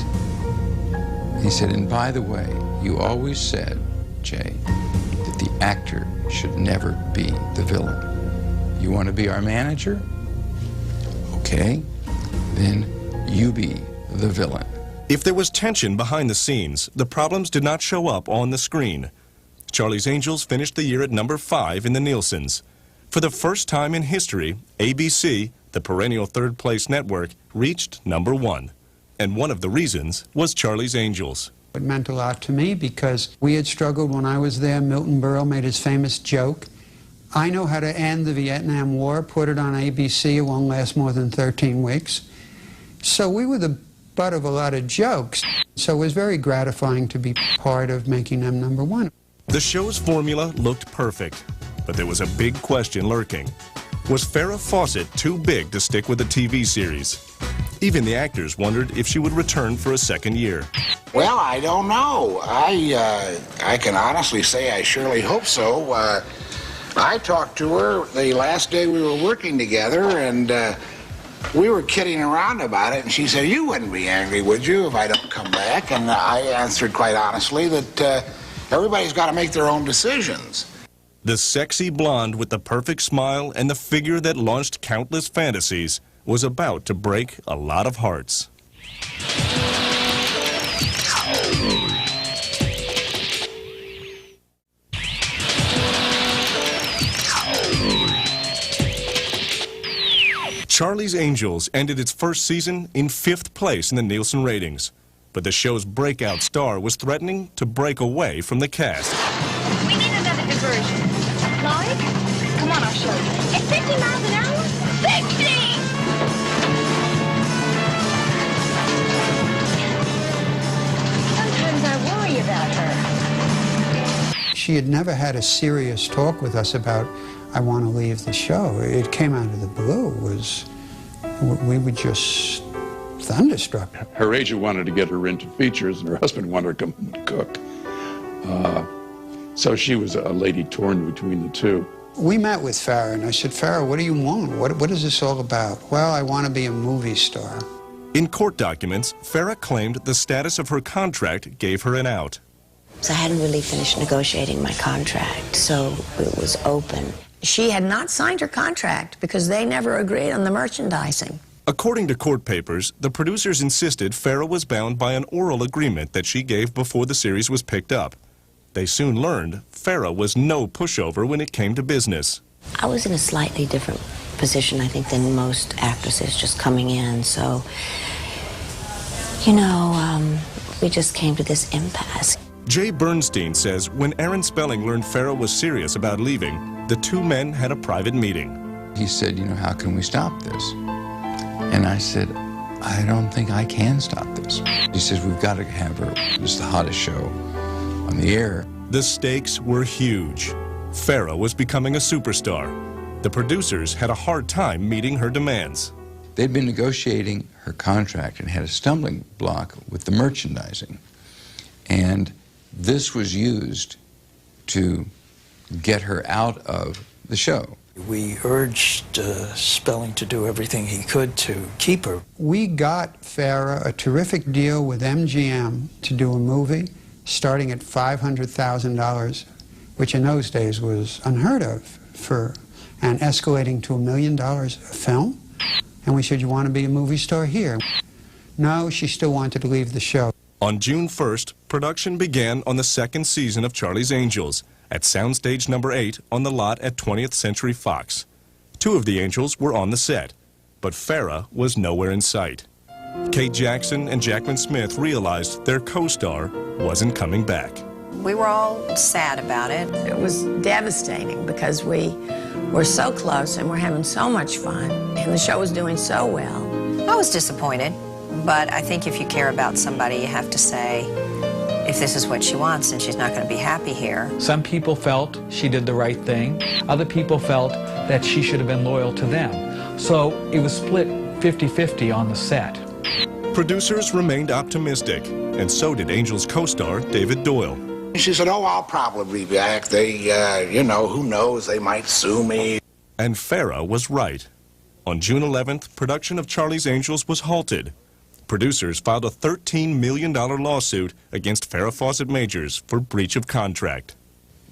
he said, and by the way, you always said, Jay, that the actor should never be the villain. You want to be our manager? Okay, then you be the villain. If there was tension behind the scenes, the problems did not show up on the screen. Charlie's Angels finished the year at number 5 in the Nielsen's. For the first time in history, ABC, the perennial third-place network, reached number 1. And one of the reasons was Charlie's Angels. It meant a lot to me because we had struggled when I was there. Milton Berle made his famous joke. I know how to end the Vietnam War, put it on ABC, it won't last more than 13 weeks. So we were the butt of a lot of jokes. So it was very gratifying to be part of making them number 1. The show's formula looked perfect, but there was a big question lurking. Was Farrah Fawcett too big to stick with a TV series? Even the actors wondered if she would return for a second year. Well, I don't know. I can honestly say I surely hope so. I talked to her the last day we were working together, and we were kidding around about it, and she said, you wouldn't be angry, would you, if I don't come back? And I answered quite honestly that everybody's got to make their own decisions. The sexy blonde with the perfect smile and the figure that launched countless fantasies was about to break a lot of hearts. Charlie's Angels ended its first season in 5th place in the Nielsen ratings. But the show's breakout star was threatening to break away from the cast. We need another diversion. Like? Come on, I'll show you. At 50 miles an hour? 60! Sometimes I worry about her. She had never had a serious talk with us about, I want to leave the show. It came out of the blue. We were just thunderstruck. Her agent wanted to get her into features, and her husband wanted her to come home and cook. So she was a lady torn between the two. We met with Farrah, and I said, Farrah, what do you want? What is this all about? Well, I want to be a movie star. In court documents, Farrah claimed the status of her contract gave her an out. So I hadn't really finished negotiating my contract, so it was open. She had not signed her contract because they never agreed on the merchandising. According to court papers, the producers insisted Farrah was bound by an oral agreement that she gave before the series was picked up. They soon learned Farrah was no pushover when it came to business. I was in a slightly different position, I think, than most actresses just coming in, so, you know, we just came to this impasse. Jay Bernstein says when Aaron Spelling learned Farrah was serious about leaving, the two men had a private meeting. He said, you know, how can we stop this? And I said, I don't think I can stop this. He says, we've got to have her. It's the hottest show on the air. The stakes were huge. Farrah was becoming a superstar. The producers had a hard time meeting her demands. They'd been negotiating her contract and had a stumbling block with the merchandising. And this was used to get her out of the show. We urged Spelling to do everything he could to keep her. We got Farrah a terrific deal with MGM to do a movie starting at $500,000, which in those days was unheard of, and escalating to $1 million a film. And we said, you want to be a movie star here? No, she still wanted to leave the show. On June 1st, production began on the second season of Charlie's Angels at Soundstage number 8 on the lot at 20th Century Fox. 2 of the Angels were on the set, but Farrah was nowhere in sight. Kate Jackson and Jaclyn Smith realized their co-star wasn't coming back. We were all sad about it. It was devastating because we were so close and we're having so much fun, and the show was doing so well. I was disappointed, but I think if you care about somebody, you have to say, if this is what she wants and she's not going to be happy here. Some people felt she did the right thing. Other people felt that she should have been loyal to them. So it was split 50-50 on the set. Producers remained optimistic, and so did Angels co-star David Doyle. She said, oh, I'll probably be back. They, you know, who knows, they might sue me. And Farrah was right. On June 11th, production of Charlie's Angels was halted. Producers filed a $13 million lawsuit against Farrah Fawcett Majors for breach of contract.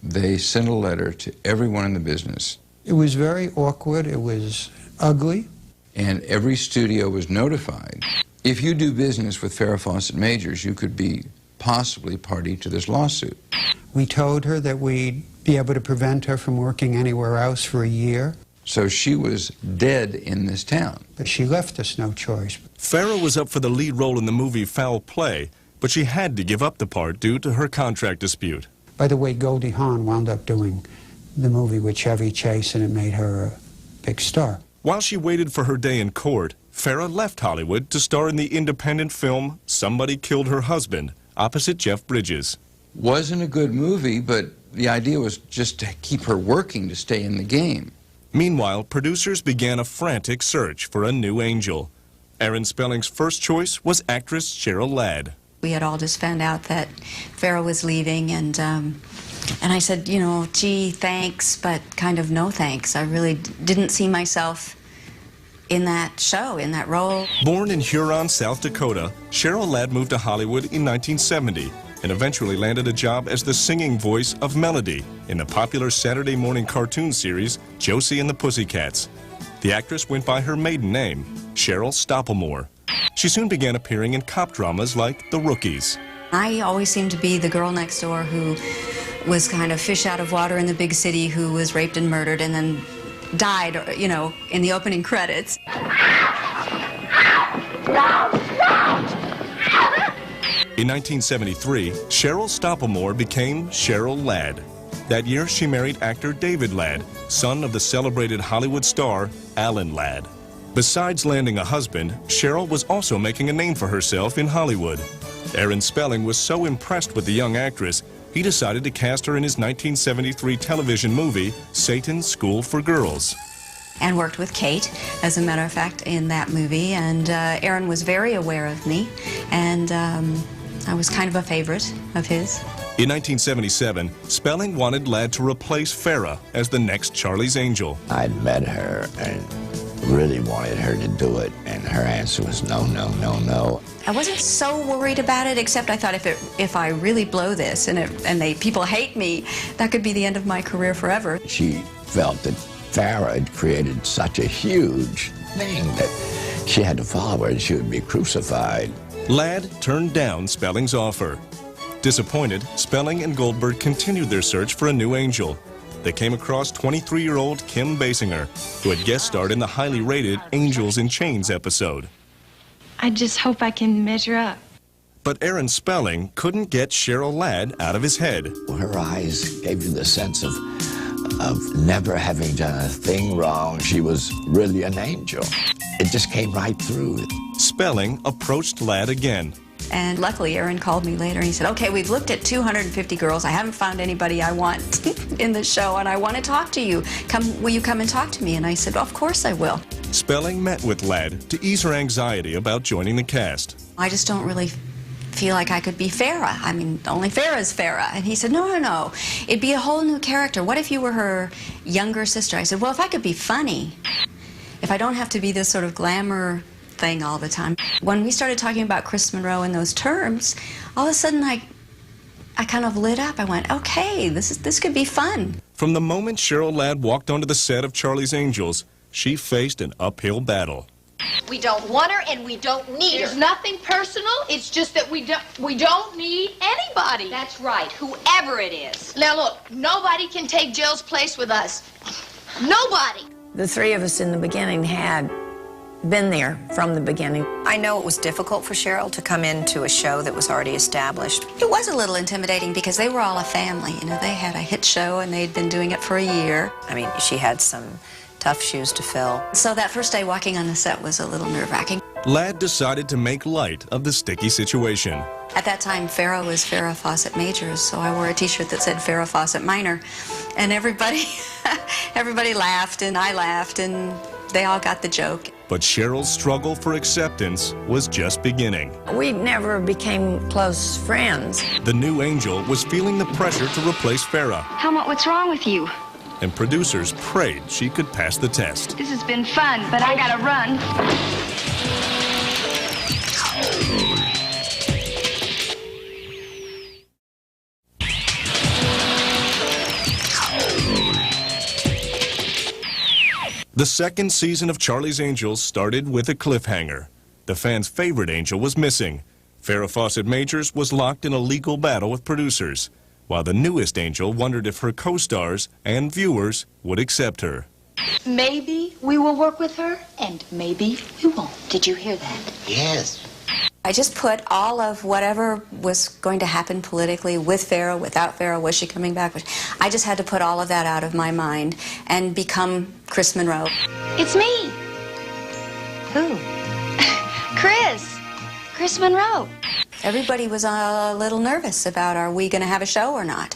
They sent a letter to everyone in the business. It was very awkward. It was ugly. And every studio was notified. If you do business with Farrah Fawcett Majors, you could be possibly party to this lawsuit. We told her that we'd be able to prevent her from working anywhere else for a year. So she was dead in this town. But she left us no choice. Farrah was up for the lead role in the movie Foul Play, but she had to give up the part due to her contract dispute. By the way, Goldie Hawn wound up doing the movie with Chevy Chase, and it made her a big star. While she waited for her day in court, Farrah left Hollywood to star in the independent film Somebody Killed Her Husband, opposite Jeff Bridges. Wasn't a good movie, but the idea was just to keep her working to stay in the game. Meanwhile, producers began a frantic search for a new angel. Aaron Spelling's first choice was actress Cheryl Ladd. We had all just found out that Farrah was leaving, and I said, you know, gee, thanks, but kind of no thanks. I really didn't see myself in that show, in that role. Born in Huron, South Dakota, Cheryl Ladd moved to Hollywood in 1970 and eventually landed a job as the singing voice of Melody in the popular Saturday morning cartoon series Josie and the Pussycats. The actress went by her maiden name, Cheryl Stoppelmoor. She soon began appearing in cop dramas like The Rookies. I always seemed to be the girl next door who was kind of fish out of water in the big city, who was raped and murdered and then died, you know, in the opening credits. In 1973, Cheryl Stoppelmoor became Cheryl Ladd. That year, she married actor David Ladd, son of the celebrated Hollywood star Alan Ladd. Besides landing a husband, Cheryl was also making a name for herself in Hollywood. Aaron Spelling was so impressed with the young actress, he decided to cast her in his 1973 television movie, Satan's School for Girls. And worked with Kate, as a matter of fact, in that movie. And Aaron was very aware of me, and I was kind of a favorite of his. In 1977, Spelling wanted Ladd to replace Farrah as the next Charlie's Angel. I'd met her and really wanted her to do it, and her answer was no, no, no, no. I wasn't so worried about it, except I thought if I really blow this and people hate me, that could be the end of my career forever. She felt that Farrah had created such a huge thing that she had to follow her and she would be crucified. Ladd turned down Spelling's offer. Disappointed, Spelling and Goldberg continued their search for a new angel. They came across 23-year-old Kim Basinger, who had guest starred in the highly rated Angels in Chains episode. I just hope I can measure up. But Aaron Spelling couldn't get Cheryl Ladd out of his head. Her eyes gave you the sense of never having done a thing wrong. She was really an angel. It just came right through. Spelling approached Ladd again. And luckily, Aaron called me later and he said, okay, we've looked at 250 girls. I haven't found anybody I want in the show, and I want to talk to you. Will you come and talk to me? And I said, well, of course I will. Spelling met with Ladd to ease her anxiety about joining the cast. I just don't really feel like I could be Farrah. I mean, only Farrah's Farrah. And he said, no, no, no. It'd be a whole new character. What if you were her younger sister? I said, well, if I could be funny, if I don't have to be this sort of glamour thing all the time. When we started talking about Chris Monroe in those terms, all of a sudden I kind of lit up. I went, okay, this could be fun. From the moment Cheryl Ladd walked onto the set of Charlie's Angels, she faced an uphill battle. We don't want her and we don't need her. There's nothing personal. It's just that we don't need anybody. That's right, whoever it is. Now look, nobody can take Jill's place with us. Nobody. The three of us in the beginning had been there from the beginning. I know it was difficult for Cheryl to come into a show that was already established. It was a little intimidating because they were all a family. You know, they had a hit show and they'd been doing it for a year. I mean, she had some tough shoes to fill. So that first day walking on the set was a little nerve-wracking. Ladd decided to make light of the sticky situation. At that time, Farrah was Farrah Fawcett Majors, so I wore a t-shirt that said Farrah Fawcett Minor. And everybody laughed and I laughed and they all got the joke. But Cheryl's struggle for acceptance was just beginning. We never became close friends. The new Angel was feeling the pressure to replace Farrah, What's wrong with you? and producers prayed she could pass the test. This has been fun, but I gotta run. The second season of Charlie's Angels started with a cliffhanger. The fans' favorite angel was missing. Farrah Fawcett Majors was locked in a legal battle with producers, while the newest angel wondered if her co-stars and viewers would accept her. Maybe we will work with her, and maybe we won't. Did you hear that? Yes. I just put all of whatever was going to happen politically with Farrah, without Farrah, was she coming back? I just had to put all of that out of my mind and become Chris Monroe. It's me. Who? Chris Monroe. Everybody was a little nervous about, are we going to have a show or not?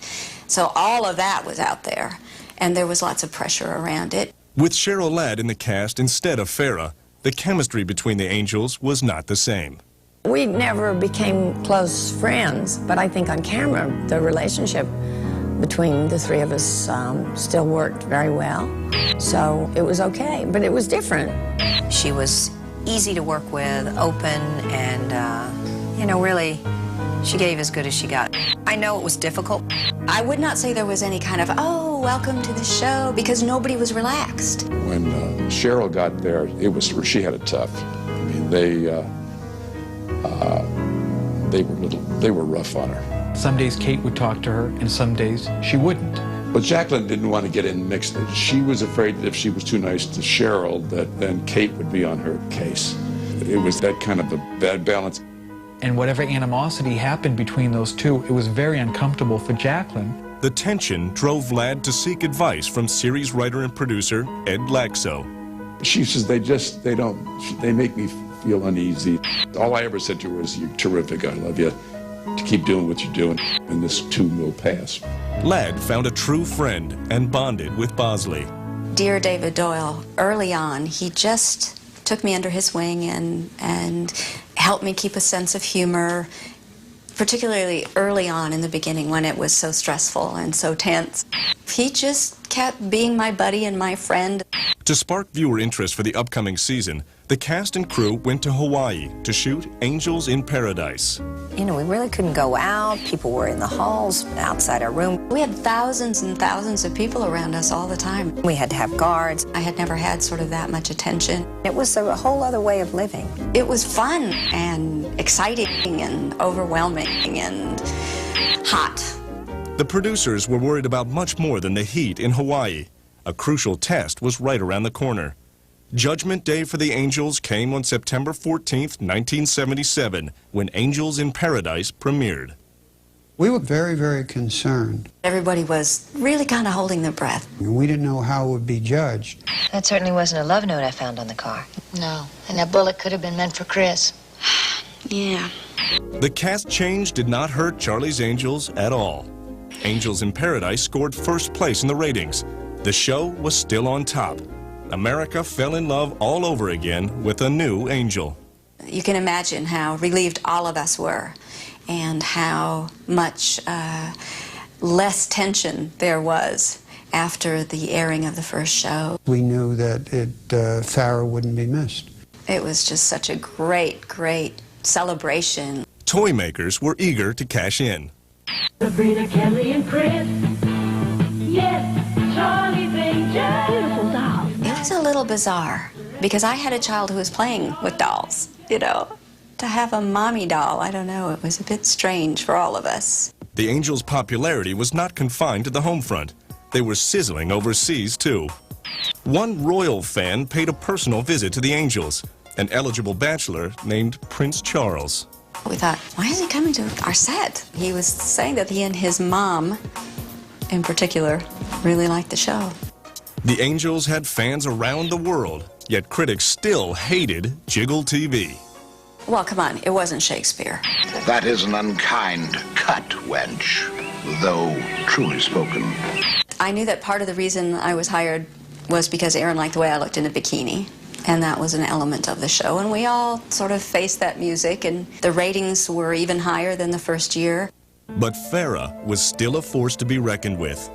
So all of that was out there, and there was lots of pressure around it. With Cheryl Ladd in the cast instead of Farrah, the chemistry between the angels was not the same. We never became close friends, but I think on camera, the relationship between the three of us still worked very well. So it was okay, but it was different. She was easy to work with, open, and, you know, really, she gave as good as she got. I know it was difficult. I would not say there was any kind of, oh, welcome to the show, because nobody was relaxed. When Cheryl got there, she had it tough. I mean, they were rough on her. Some days Kate would talk to her, and some days she wouldn't. But Jaclyn didn't want to get in mixed. She was afraid that if she was too nice to Cheryl, that then Kate would be on her case. It was that kind of a bad balance. And whatever animosity happened between those two, it was very uncomfortable for Jaclyn. The tension drove Ladd to seek advice from series writer and producer Ed Laxo. She says, they make me feel uneasy. All I ever said to her was, you're terrific, I love you. To keep doing what you're doing, and this too will pass. Ladd found a true friend and bonded with Bosley. Dear David Doyle, early on, he just took me under his wing and helped me keep a sense of humor, particularly early on in the beginning when it was so stressful and so tense. He just kept being my buddy and my friend. To spark viewer interest for the upcoming season, the cast and crew went to Hawaii to shoot Angels in Paradise. You know, we really couldn't go out. People were in the halls, outside our room. We had thousands and thousands of people around us all the time. We had to have guards. I had never had sort of that much attention. It was a whole other way of living. It was fun and exciting and overwhelming and hot. The producers were worried about much more than the heat in Hawaii. A crucial test was right around the corner. Judgment Day for the Angels came on September 14th, 1977, when Angels in Paradise premiered. We were very, very concerned. Everybody was really kind of holding their breath. We didn't know how it would be judged. That certainly wasn't a love note I found on the car. No, and that bullet could have been meant for Chris. Yeah. The cast change did not hurt Charlie's Angels at all. Angels in Paradise scored first place in the ratings. The show was still on top. America fell in love all over again with a new angel. You can imagine how relieved all of us were and how much less tension there was after the airing of the first show. We knew that Farrah wouldn't be missed. It was just such a great, great celebration. Toy makers were eager to cash in. Sabrina, Kelly, and Chris. Yes, Charlie's Angels. Beautiful dolls. It was a little bizarre because I had a child who was playing with dolls, you know. To have a mommy doll, I don't know, it was a bit strange for all of us. The Angels' popularity was not confined to the home front. They were sizzling overseas, too. One royal fan paid a personal visit to the Angels, an eligible bachelor named Prince Charles. We thought, why is he coming to our set? He was saying that he and his mom, in particular, really liked the show. The Angels had fans around the world, yet critics still hated Jiggle TV. Well, come on, it wasn't Shakespeare. That is an unkind cut, wench, though truly spoken. I knew that part of the reason I was hired was because Aaron liked the way I looked in a bikini. And that was an element of the show. And we all sort of faced that music, and the ratings were even higher than the first year. But Farrah was still a force to be reckoned with.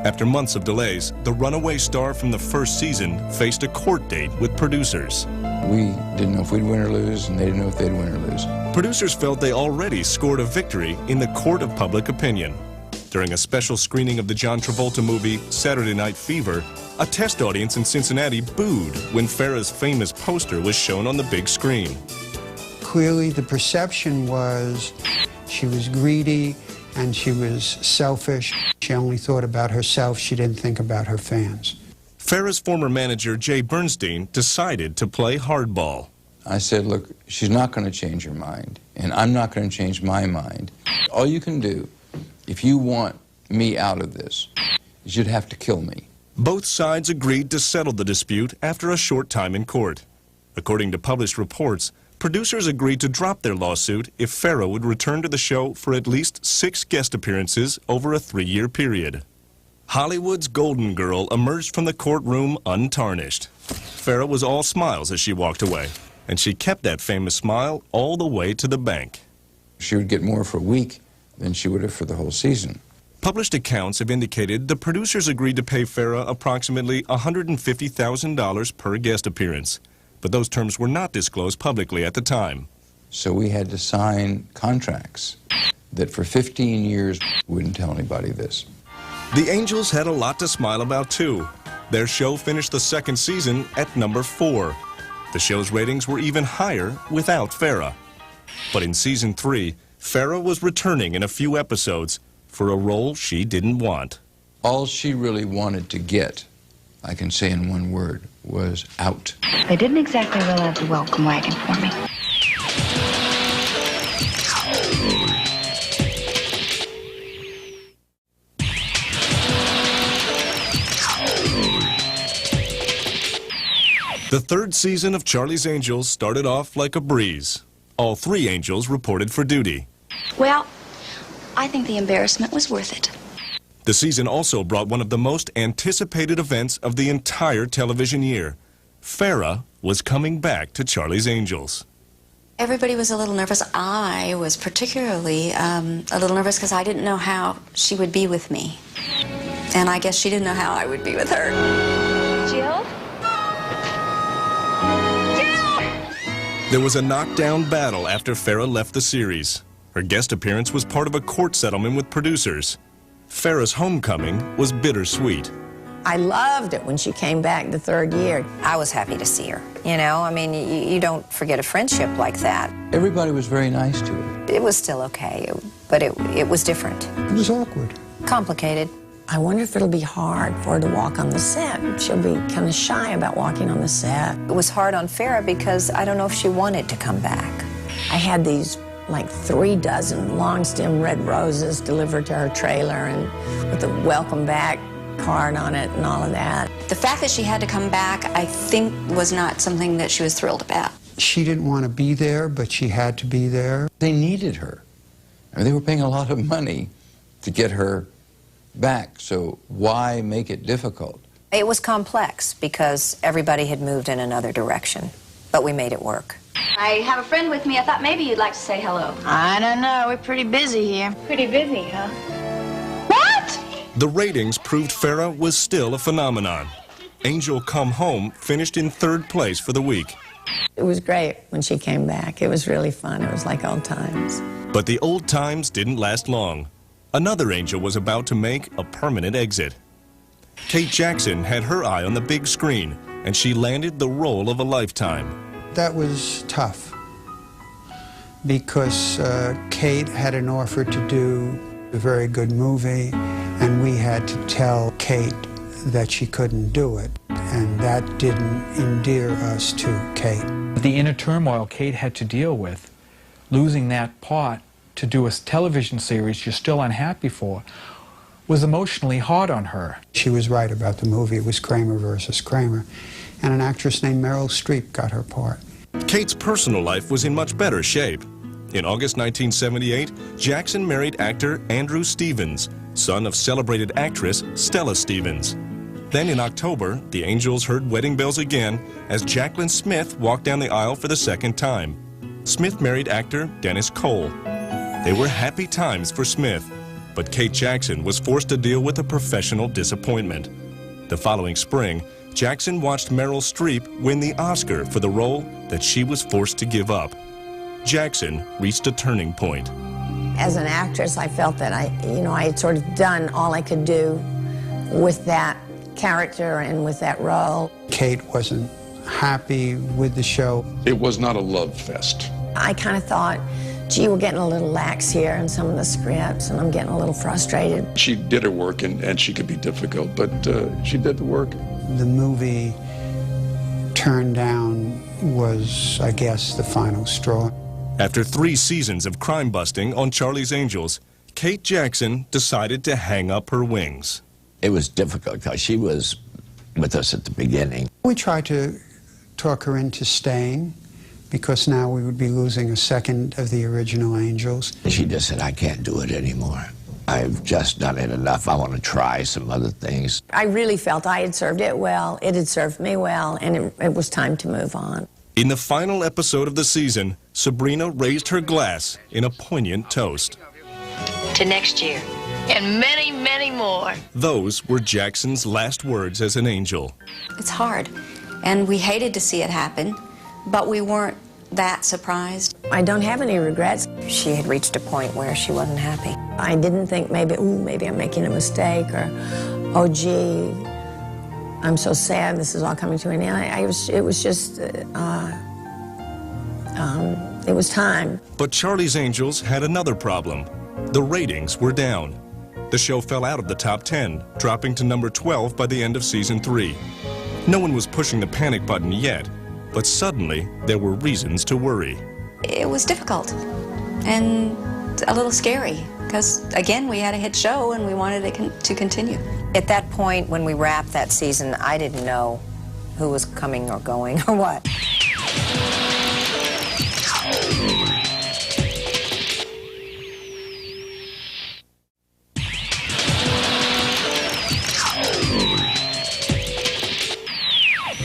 After months of delays, the runaway star from the first season faced a court date with producers. We didn't know if we'd win or lose, and they didn't know if they'd win or lose. Producers felt they already scored a victory in the court of public opinion. During a special screening of the John Travolta movie Saturday Night Fever, a test audience in Cincinnati booed when Farrah's famous poster was shown on the big screen. Clearly, the perception was she was greedy and she was selfish. She only thought about herself. She didn't think about her fans. Farrah's former manager, Jay Bernstein, decided to play hardball. I said, look, she's not going to change her mind, and I'm not going to change my mind. All you can do, if you want me out of this, is you'd have to kill me. Both sides agreed to settle the dispute after a short time in court. According to published reports, producers agreed to drop their lawsuit if Farrah would return to the show for at least 6 guest appearances over a 3-year period. Hollywood's golden girl emerged from the courtroom untarnished. Farrah was all smiles as she walked away, and she kept that famous smile all the way to the bank. She would get more for a week than she would have for the whole season. Published accounts have indicated the producers agreed to pay Farrah approximately $150,000 per guest appearance, but those terms were not disclosed publicly at the time. So we had to sign contracts that for 15 years we wouldn't tell anybody this. The Angels had a lot to smile about, too. Their show finished the second season at number 4. The show's ratings were even higher without Farrah. But in season 3, Farrah was returning in a few episodes for a role she didn't want. All she really wanted to get, I can say in one word, was out. They didn't exactly roll out the welcome wagon for me. The third season of Charlie's Angels started off like a breeze. All 3 angels reported for duty. Well, I think the embarrassment was worth it. The season also brought one of the most anticipated events of the entire television year. Farrah was coming back to Charlie's Angels. Everybody was a little nervous. I was particularly a little nervous because I didn't know how she would be with me. And I guess she didn't know how I would be with her. Jill? There was a knockdown battle after Farrah left the series. Her guest appearance was part of a court settlement with producers. Farrah's homecoming was bittersweet. I loved it when she came back the 3rd year. I was happy to see her. You know, I mean, you don't forget a friendship like that. Everybody was very nice to her. It was still okay, but it was different. It was awkward. Complicated. I wonder if it'll be hard for her to walk on the set. She'll be kind of shy about walking on the set. It was hard on Farrah because I don't know if she wanted to come back. I had these like 3 dozen long stem red roses delivered to her trailer and with a welcome back card on it and all of that. The fact that she had to come back, I think, was not something that she was thrilled about. She didn't want to be there, but she had to be there. They needed her. I mean, they were paying a lot of money to get her back, so why make it difficult? It was complex because everybody had moved in another direction, but we made it work. I have a friend with me. I thought maybe you'd like to say hello. I don't know. We're pretty busy here. Pretty busy, huh? The ratings proved Farrah was still a phenomenon. Angel Come Home finished in 3rd place for the week. It was great when she came back. It was really fun. It was like old times. But the old times didn't last long. Another Angel was about to make a permanent exit. Kate Jackson had her eye on the big screen, and she landed the role of a lifetime. That was tough because Kate had an offer to do a very good movie, and we had to tell Kate that she couldn't do it, and that didn't endear us to Kate. The inner turmoil Kate had to deal with, losing that part to do a television series you're still unhappy for, was emotionally hard on her. She was right about the movie. It was Kramer versus Kramer, and an actress named Meryl Streep got her part. Kate's personal life was in much better shape. In August 1978, Jackson married actor Andrew Stevens, son of celebrated actress Stella Stevens. Then in October, the Angels heard wedding bells again as Jaclyn Smith walked down the aisle for the 2nd time. Smith married actor Dennis Cole. They were happy times for Smith, but Kate Jackson was forced to deal with a professional disappointment. The following spring, Jackson watched Meryl Streep win the Oscar for the role that she was forced to give up. Jackson reached a turning point. As an actress, I felt that I had sort of done all I could do with that character and with that role. Kate wasn't happy with the show. It was not a love fest. I kind of thought, gee, we're getting a little lax here in some of the scripts, and I'm getting a little frustrated. She did her work, and she could be difficult, but she did the work. The movie Turned Down was, I guess, the final straw. After 3 seasons of crime busting on Charlie's Angels, Kate Jackson decided to hang up her wings. It was difficult because she was with us at the beginning. We tried to talk her into staying because now we would be losing a 2nd of the original Angels. She just said, I can't do it anymore. I've just done it enough. I want to try some other things. I really felt I had served it well, it had served me well, and it was time to move on. In the final episode of the season, Sabrina raised her glass in a poignant toast. To next year. And many, many more. Those were Jackson's last words as an Angel. It's hard, and we hated to see it happen, but we weren't that surprised. I don't have any regrets. She had reached a point where she wasn't happy. I didn't think maybe I'm making a mistake, or, oh, gee, I'm so sad this is all coming to an end. It was just, it was time. But Charlie's Angels had another problem. The ratings were down. The show fell out of the top 10, dropping to number 12 by the end of season 3. No one was pushing the panic button yet, but suddenly there were reasons to worry. It was difficult and a little scary because, again, we had a hit show and we wanted it to continue. At that point, when we wrapped that season, I didn't know who was coming or going or what.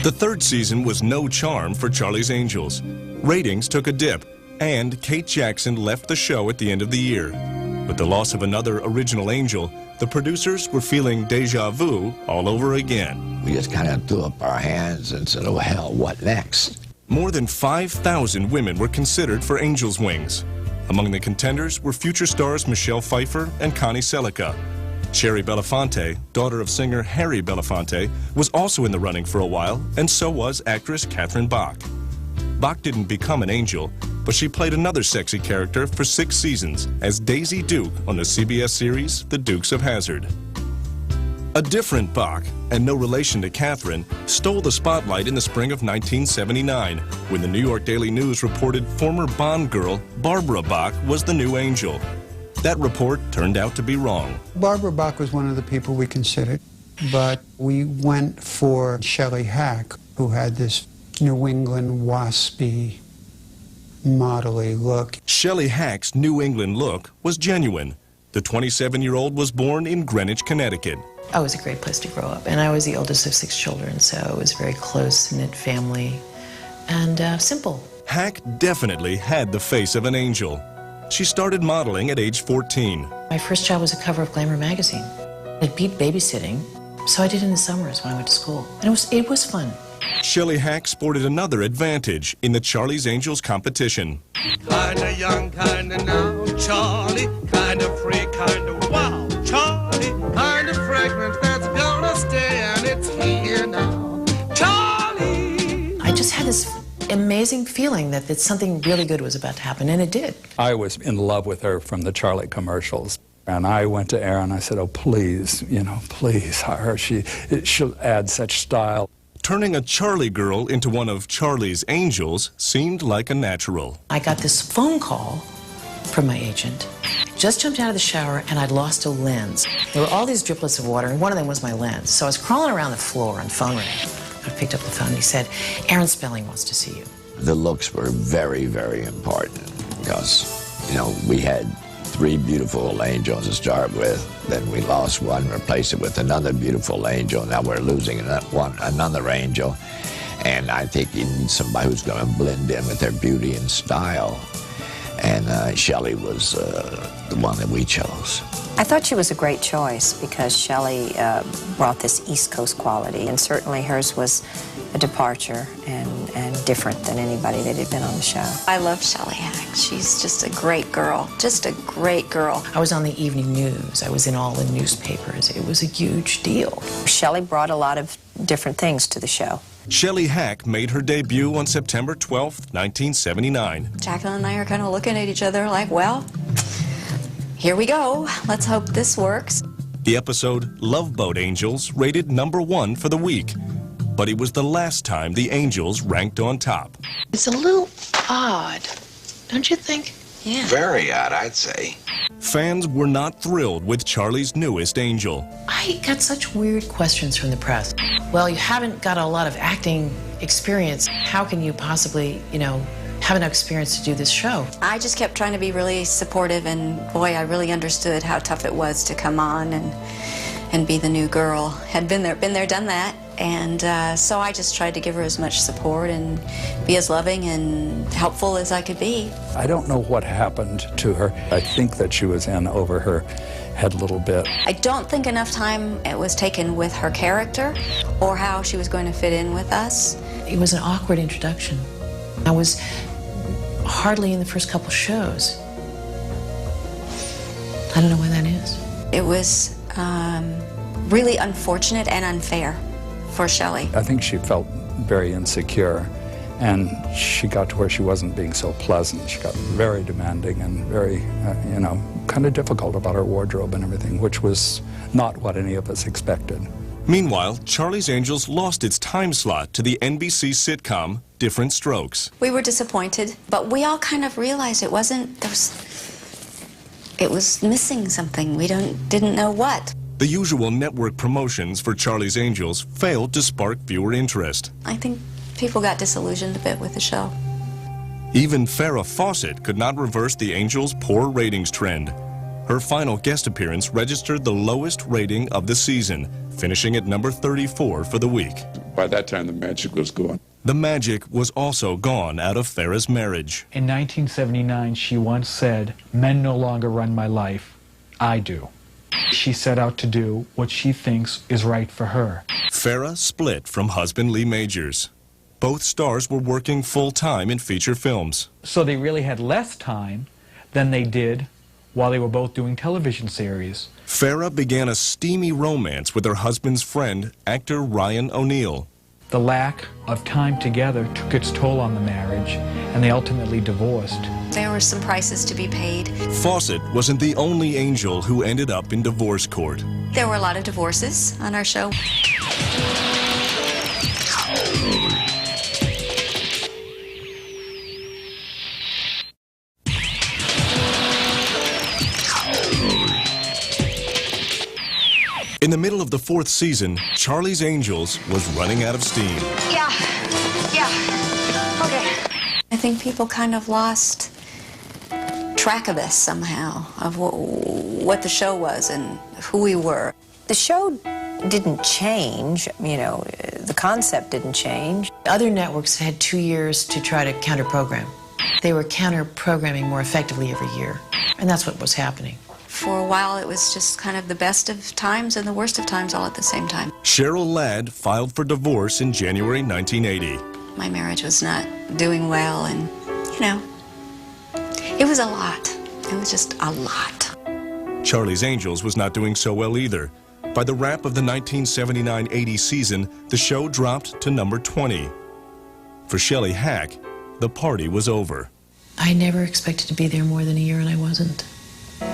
The 3rd season was no charm for Charlie's Angels. Ratings took a dip, and Kate Jackson left the show at the end of the year. With the loss of another original Angel, the producers were feeling deja vu all over again. We just kind of threw up our hands and said, oh, hell, what next? More than 5,000 women were considered for Angel's Wings. Among the contenders were future stars Michelle Pfeiffer and Connie Selica. Sherry Belafonte, daughter of singer Harry Belafonte, was also in the running for a while, and so was actress Catherine Bach. Bach didn't become an angel, but she played another sexy character for 6 seasons as Daisy Duke on the CBS series The Dukes of Hazzard. A different Bach, and no relation to Catherine, stole the spotlight in the spring of 1979 when the New York Daily News reported former Bond girl Barbara Bach was the new angel. That report turned out to be wrong. Barbara Bach was one of the people we considered, but we went for Shelley Hack, who had this New England waspy, modelly look. Shelley Hack's New England look was genuine. The 27-year-old was born in Greenwich, Connecticut. Oh, it was a great place to grow up. And I was the oldest of 6 children, so it was a very close-knit family and simple. Hack definitely had the face of an angel. She started modeling at age 14. My first job was a cover of Glamour magazine. It beat babysitting, so I did it in the summers when I went to school. And it was fun. Shelley Hack sported another advantage in the Charlie's Angels competition. Kinda young, kinda now, Charlie. Kinda free, kinda wow, Charlie. Kinda fragrant that's gonna stay, and it's here now, Charlie. I just had this amazing feeling that something really good was about to happen, and it did. I was in love with her from the Charlie commercials. And I went to Erin, I said, oh, please, please hire her. She'll add such style. Turning a Charlie girl into one of Charlie's Angels seemed like a natural. I got this phone call from my agent. Just jumped out of the shower and I'd lost a lens. There were all these driplets of water and one of them was my lens. So I was crawling around the floor and phone rang. I picked up the phone and he said, Aaron Spelling wants to see you. The looks were very, very important because, we had 3 beautiful angels to start with. Then we lost one, replaced it with another beautiful angel. Now we're losing another angel. And I think you need somebody who's going to blend in with their beauty and style. And Shelley was the one that we chose. I thought she was a great choice because Shelley brought this East Coast quality, and certainly hers was a departure and different than anybody that had been on the show. I love Shelley Hack. She's just a great girl, just a great girl. I was on the evening news. I was in all the newspapers. It was a huge deal. Shelley brought a lot of different things to the show. Shelley Hack made her debut on September 12th, 1979. Jaclyn and I are kind of looking at each other like, well, here we go. Let's hope this works. The episode Love Boat Angels rated #1 for the week, but it was the last time the Angels ranked on top. It's a little odd, don't you think? Yeah. Very odd, I'd say. Fans were not thrilled with Charlie's newest angel. I got such weird questions from the press. Well, you haven't got a lot of acting experience. How can you possibly, have enough experience to do this show? I just kept trying to be really supportive, and boy, I really understood how tough it was to come on and be the new girl. Had been there, done that. And so I just tried to give her as much support and be as loving and helpful as I could be. I don't know what happened to her. I think that she was in over her head a little bit. I don't think enough time was taken with her character or how she was going to fit in with us. It was an awkward introduction. I was hardly in the first couple shows. I don't know why that is. It was really unfortunate and unfair for Shelley. I think she felt very insecure, and she got to where she wasn't being so pleasant. She got very demanding and very, kind of difficult about her wardrobe and everything, which was not what any of us expected. Meanwhile, Charlie's Angels lost its time slot to the NBC sitcom Different Strokes. We were disappointed, but we all kind of realized it was missing something. We didn't know what. The usual network promotions for Charlie's Angels failed to spark viewer interest. I think people got disillusioned a bit with the show. Even Farrah Fawcett could not reverse the Angels' poor ratings trend. Her final guest appearance registered the lowest rating of the season, finishing at #34 for the week. By that time, the magic was gone. The magic was also gone out of Farrah's marriage. In 1979, she once said, "Men no longer run my life, I do." She set out to do what she thinks is right for her. Farrah split from husband Lee Majors. Both stars were working full-time in feature films. So they really had less time than they did while they were both doing television series. Farrah began a steamy romance with her husband's friend, actor Ryan O'Neal. The lack of time together took its toll on the marriage, and they ultimately divorced. There were some prices to be paid. Fawcett wasn't the only angel who ended up in divorce court. There were a lot of divorces on our show. In the middle of the 4th season, Charlie's Angels was running out of steam. Yeah, okay. I think people kind of lost track of us somehow, of what the show was and who we were. The show didn't change. You know, the concept didn't change. Other networks had 2 years to try to counter-program. They were counter-programming more effectively every year, and that's what was happening. For a while, it was just kind of the best of times and the worst of times all at the same time. Cheryl Ladd filed for divorce in January 1980. My marriage was not doing well, and, you know, it was a lot. It was just a lot. Charlie's Angels was not doing so well either. By the wrap of the 1979-80 season, the show dropped to number 20. For Shelley Hack, the party was over. I never expected to be there more than a year, and I wasn't.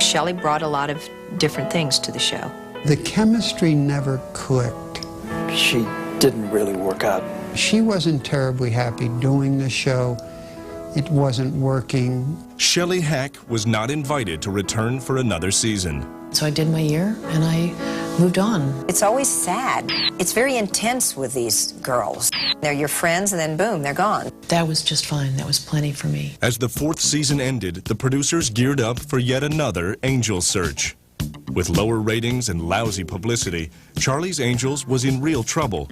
Shelley brought a lot of different things to the show. The chemistry never clicked. She didn't really work out. She wasn't terribly happy doing the show. It wasn't working. Shelley Hack was not invited to return for another season. So I did my year, and I moved on. It's always sad. It's very intense with these girls. They're your friends, and then boom, they're gone. That was just fine. That was plenty for me. As the 4th season ended, the producers geared up for yet another angel search. With lower ratings and lousy publicity, Charlie's Angels was in real trouble.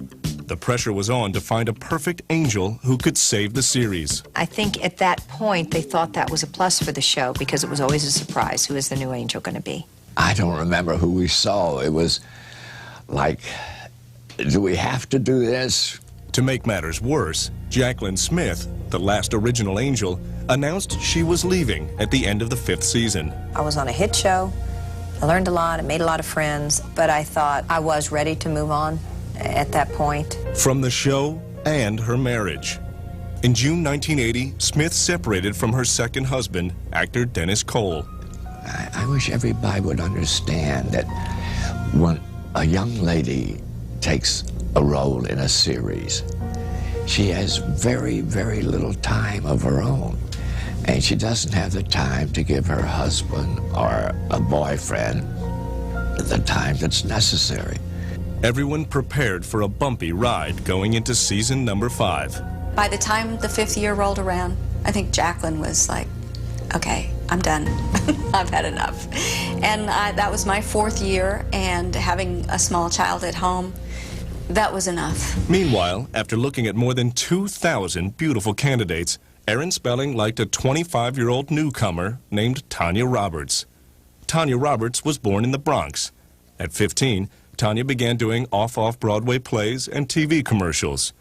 The pressure was on to find a perfect angel who could save the series. I think at that point, they thought that was a plus for the show because it was always a surprise. Who is the new angel going to be? I don't remember who we saw. It was like, do we have to do this? To make matters worse, Jaclyn Smith, the last original angel, announced she was leaving at the end of the 5th season. I was on a hit show. I learned a lot. I made a lot of friends. But I thought I was ready to move on at that point. From the show and her marriage. In June 1980, Smith separated from her second husband, actor Dennis Cole. I wish everybody would understand that when a young lady takes a role in a series, she has very, very little time of her own. And she doesn't have the time to give her husband or a boyfriend the time that's necessary. Everyone prepared for a bumpy ride going into season number 5. By the time the 5th year rolled around, I think Jaclyn was like, okay, I'm done. I've had enough. And that was my 4th year, and having a small child at home, that was enough. Meanwhile, after looking at more than 2,000 beautiful candidates, Aaron Spelling liked a 25-year-old newcomer named Tanya Roberts. Tanya Roberts was born in the Bronx. At 15, Tanya began doing off-Broadway plays and TV commercials.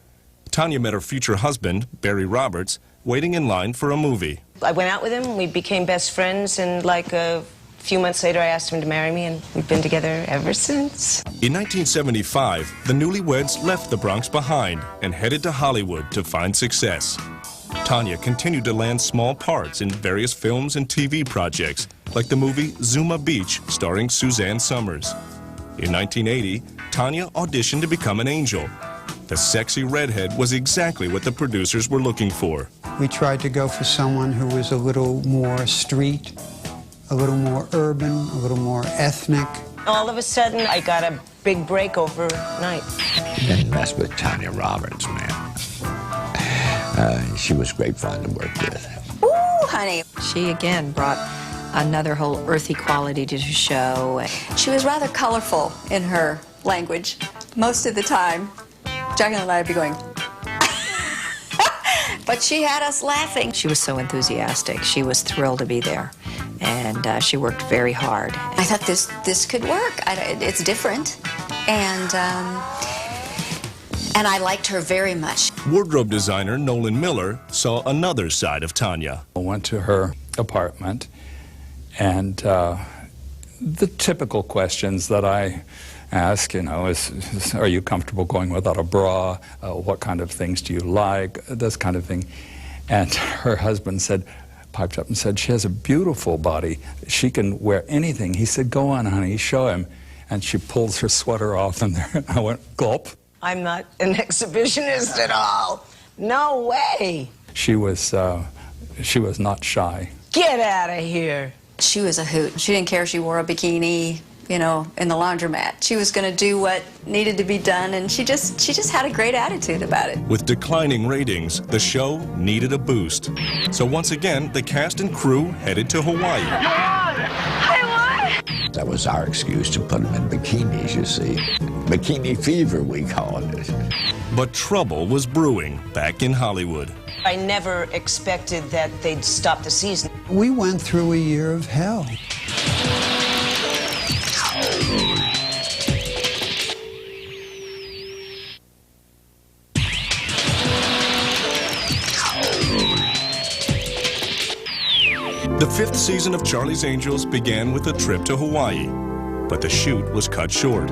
Tanya met her future husband, Barry Roberts, waiting in line for a movie. I went out with him, we became best friends, and like a few months later I asked him to marry me, and we've been together ever since. In 1975, the newlyweds left the Bronx behind and headed to Hollywood to find success. Tanya continued to land small parts in various films and TV projects, like the movie Zuma Beach, starring Suzanne Summers. In 1980, Tanya auditioned to become an angel. The sexy redhead was exactly what the producers were looking for. We tried to go for someone who was a little more street, a little more urban, a little more ethnic. All of a sudden, I got a big break overnight. Didn't mess with Tanya Roberts, man. She was great fun to work with. Ooh, honey. She, again, brought another whole earthy quality to the show. She was rather colorful in her language. Most of the time, Jaclyn and I would be going, but she had us laughing. She was so enthusiastic. She was thrilled to be there, and she worked very hard. I thought this could work. It's different, and I liked her very much. Wardrobe designer Nolan Miller saw another side of Tanya. I went to her apartment, and the typical questions that I ask, you know, is are you comfortable going without a bra? What kind of things do you like? This kind of thing. And her husband said, piped up and said, she has a beautiful body. She can wear anything. He said, go on, honey, show him. And she pulls her sweater off, and there, I went, gulp. I'm not an exhibitionist at all. No way. She was not shy. Get out of here. She was a hoot. She didn't care if she wore a bikini, you know, in the laundromat. She was going to do what needed to be done, and she just had a great attitude about it. With declining ratings, the show needed a boost. So once again, the cast and crew headed to Hawaii. I won! That was our excuse to put them in bikinis, you see. Bikini fever, we called it. But trouble was brewing back in Hollywood. I never expected that they'd stop the season. We went through a year of hell. The 5th season of Charlie's Angels began with a trip to Hawaii, but the shoot was cut short.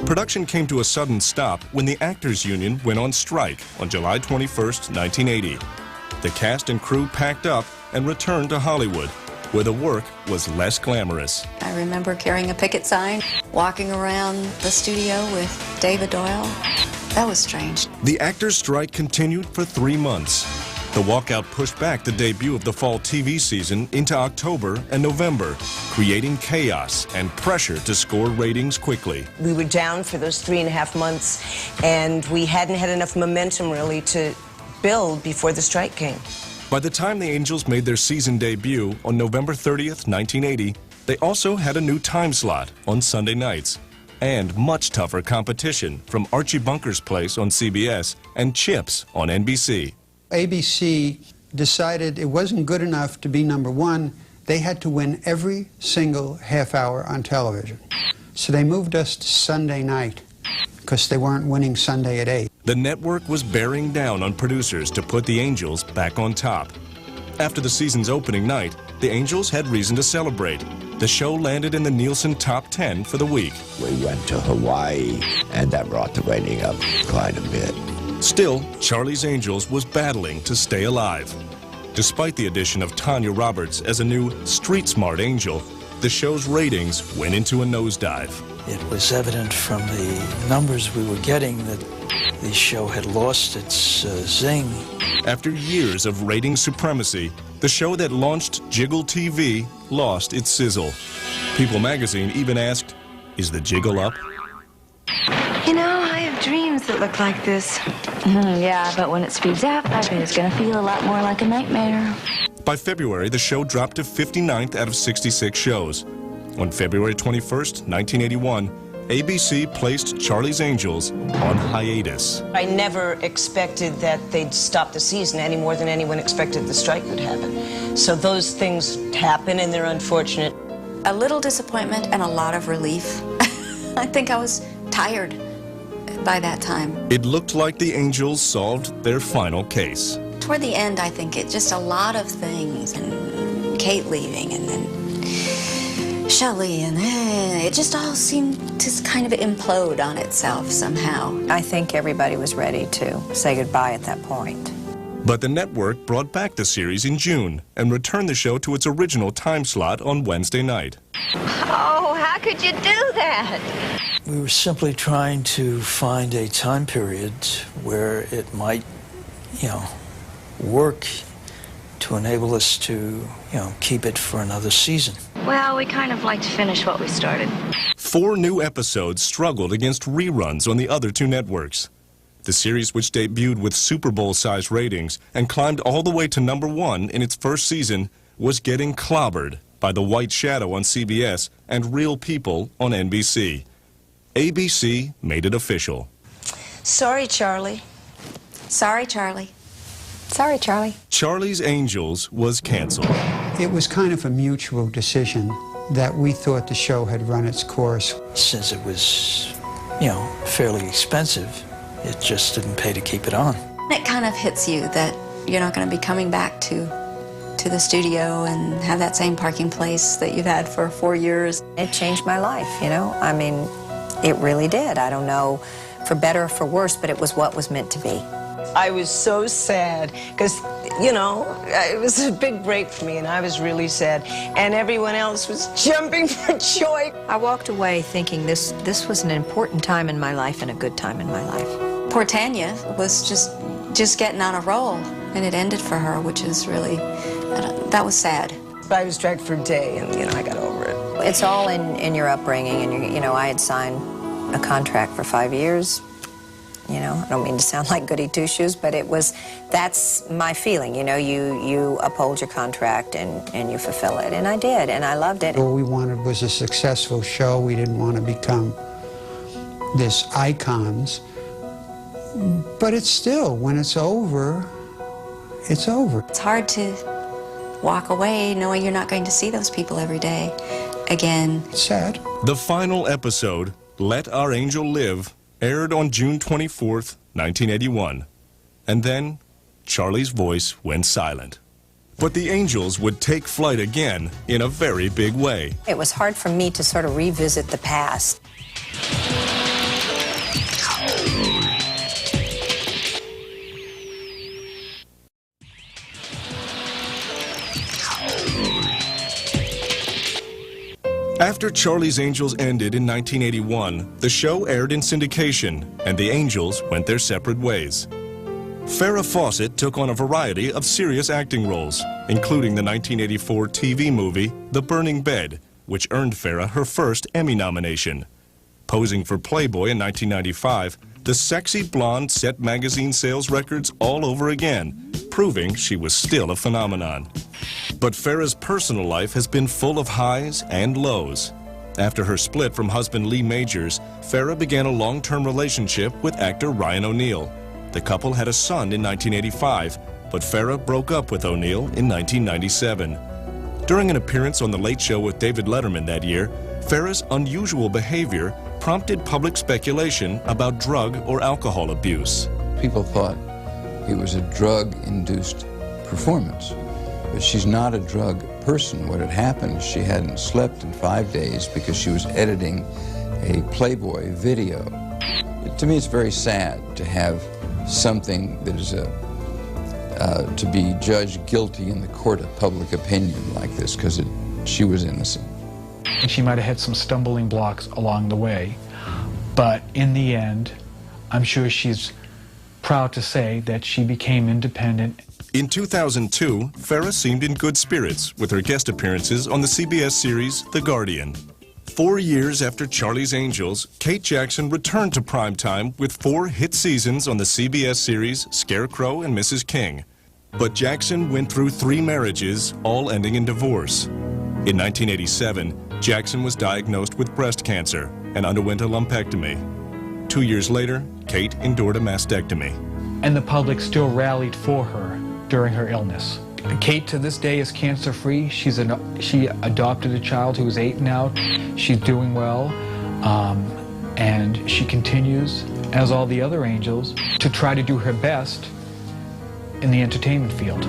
Production came to a sudden stop when the Actors Union went on strike on July 21st, 1980. The cast and crew packed up and returned to Hollywood, where the work was less glamorous. I remember carrying a picket sign, walking around the studio with David Doyle. That was strange. The actors' strike continued for 3 months. The walkout pushed back the debut of the fall TV season into October and November, creating chaos and pressure to score ratings quickly. We were down for those 3.5 months, and we hadn't had enough momentum, really, to build before the strike came. By the time the Angels made their season debut on November 30th, 1980, they also had a new time slot on Sunday nights and much tougher competition from Archie Bunker's Place on CBS and Chips on NBC. ABC decided it wasn't good enough to be #1. They had to win every single half hour on television. So they moved us to Sunday night because they weren't winning Sunday at 8. The network was bearing down on producers to put the Angels back on top. After the season's opening night, the Angels had reason to celebrate. The show landed in the Nielsen Top 10 for the week. We went to Hawaii, and that brought the rating up quite a bit. Still, Charlie's Angels was battling to stay alive. Despite the addition of Tanya Roberts as a new street-smart angel, the show's ratings went into a nosedive. It was evident from the numbers we were getting that the show had lost its zing. After years of rating supremacy, the show that launched Jiggle TV lost its sizzle. People magazine even asked, "Is the jiggle up?" You know, I have dreams that look like this. Yeah, but when it speeds up, I bet it's gonna feel a lot more like a nightmare. By February, the show dropped to 59th out of 66 shows. On February 21st, 1981, ABC placed Charlie's Angels on hiatus. I never expected that they'd stop the season any more than anyone expected the strike would happen. So those things happen, and they're unfortunate. A little disappointment and a lot of relief. I think I was tired by that time. It looked like the Angels solved their final case. Toward the end, I think it just a lot of things, and Kate leaving, and then Shelley, and it just all seemed to kind of implode on itself somehow. I think everybody was ready to say goodbye at that point. But the network brought back the series in June and returned the show to its original time slot on Wednesday night. Oh, how could you do that? We were simply trying to find a time period where it might, work to enable us to, keep it for another season. Well, we kind of like to finish what we started. 4 new episodes struggled against reruns on the other 2 networks. The series, which debuted with Super Bowl-sized ratings and climbed all the way to #1 in its first season, was getting clobbered by The White Shadow on CBS and Real People on NBC. ABC made it official. Sorry, Charlie. Sorry, Charlie. Sorry, Charlie. Charlie's Angels was canceled. It was kind of a mutual decision that we thought the show had run its course. Since it was, fairly expensive, it just didn't pay to keep it on. It kind of hits you that you're not going to be coming back to the studio and have that same parking place that you've had for 4 years. It changed my life, I mean, it really did. I don't know for better or for worse, but it was what was meant to be. I was so sad because, it was a big break for me, and I was really sad. And everyone else was jumping for joy. I walked away thinking this was an important time in my life and a good time in my life. Poor Tanya was just getting on a roll, and it ended for her, which is really, that was sad. I was dragged for a day, and, I got over it. It's all in your upbringing, and, I had signed a contract for 5 years. I don't mean to sound like goody two-shoes, but that's my feeling, you know, you uphold your contract and you fulfill it, and I did, and I loved it. All we wanted was a successful show. We didn't want to become this icons, but it's still, when it's over, it's over. It's hard to walk away knowing you're not going to see those people every day again. It's sad. The final episode, Let Our Angel Live, aired on June 24th, 1981. And then, Charlie's voice went silent. But the Angels would take flight again in a very big way. It was hard for me to sort of revisit the past. After Charlie's Angels ended in 1981, the show aired in syndication, and the Angels went their separate ways. Farrah Fawcett took on a variety of serious acting roles, including the 1984 TV movie The Burning Bed, which earned Farrah her first Emmy nomination. Posing for Playboy in 1995, the sexy blonde set magazine sales records all over again, proving she was still a phenomenon. But Farrah's personal life has been full of highs and lows. After her split from husband Lee Majors, Farrah began a long-term relationship with actor Ryan O'Neal. The couple had a son in 1985, but Farrah broke up with O'Neal in 1997. During an appearance on The Late Show with David Letterman that year, Farrah's unusual behavior prompted public speculation about drug or alcohol abuse. People thought it was a drug-induced performance, but she's not a drug person. What had happened is she hadn't slept in 5 days because she was editing a Playboy video. To me, it's very sad to have something that is to be judged guilty in the court of public opinion like this, because she was innocent. And she might have had some stumbling blocks along the way, but in the end, I'm sure she's proud to say that she became independent. In 2002, Farrah seemed in good spirits with her guest appearances on the CBS series The Guardian. 4 years after Charlie's Angels, Kate Jackson returned to primetime with 4 hit seasons on the CBS series Scarecrow and Mrs. King. But Jackson went through 3 marriages, all ending in divorce. In 1987, Jackson was diagnosed with breast cancer and underwent a lumpectomy. 2 years later, Kate endured a mastectomy. And the public still rallied for her during her illness. Kate, to this day, is cancer-free. She adopted a child who is 8 now. She's doing well, and she continues, as all the other Angels, to try to do her best in the entertainment field.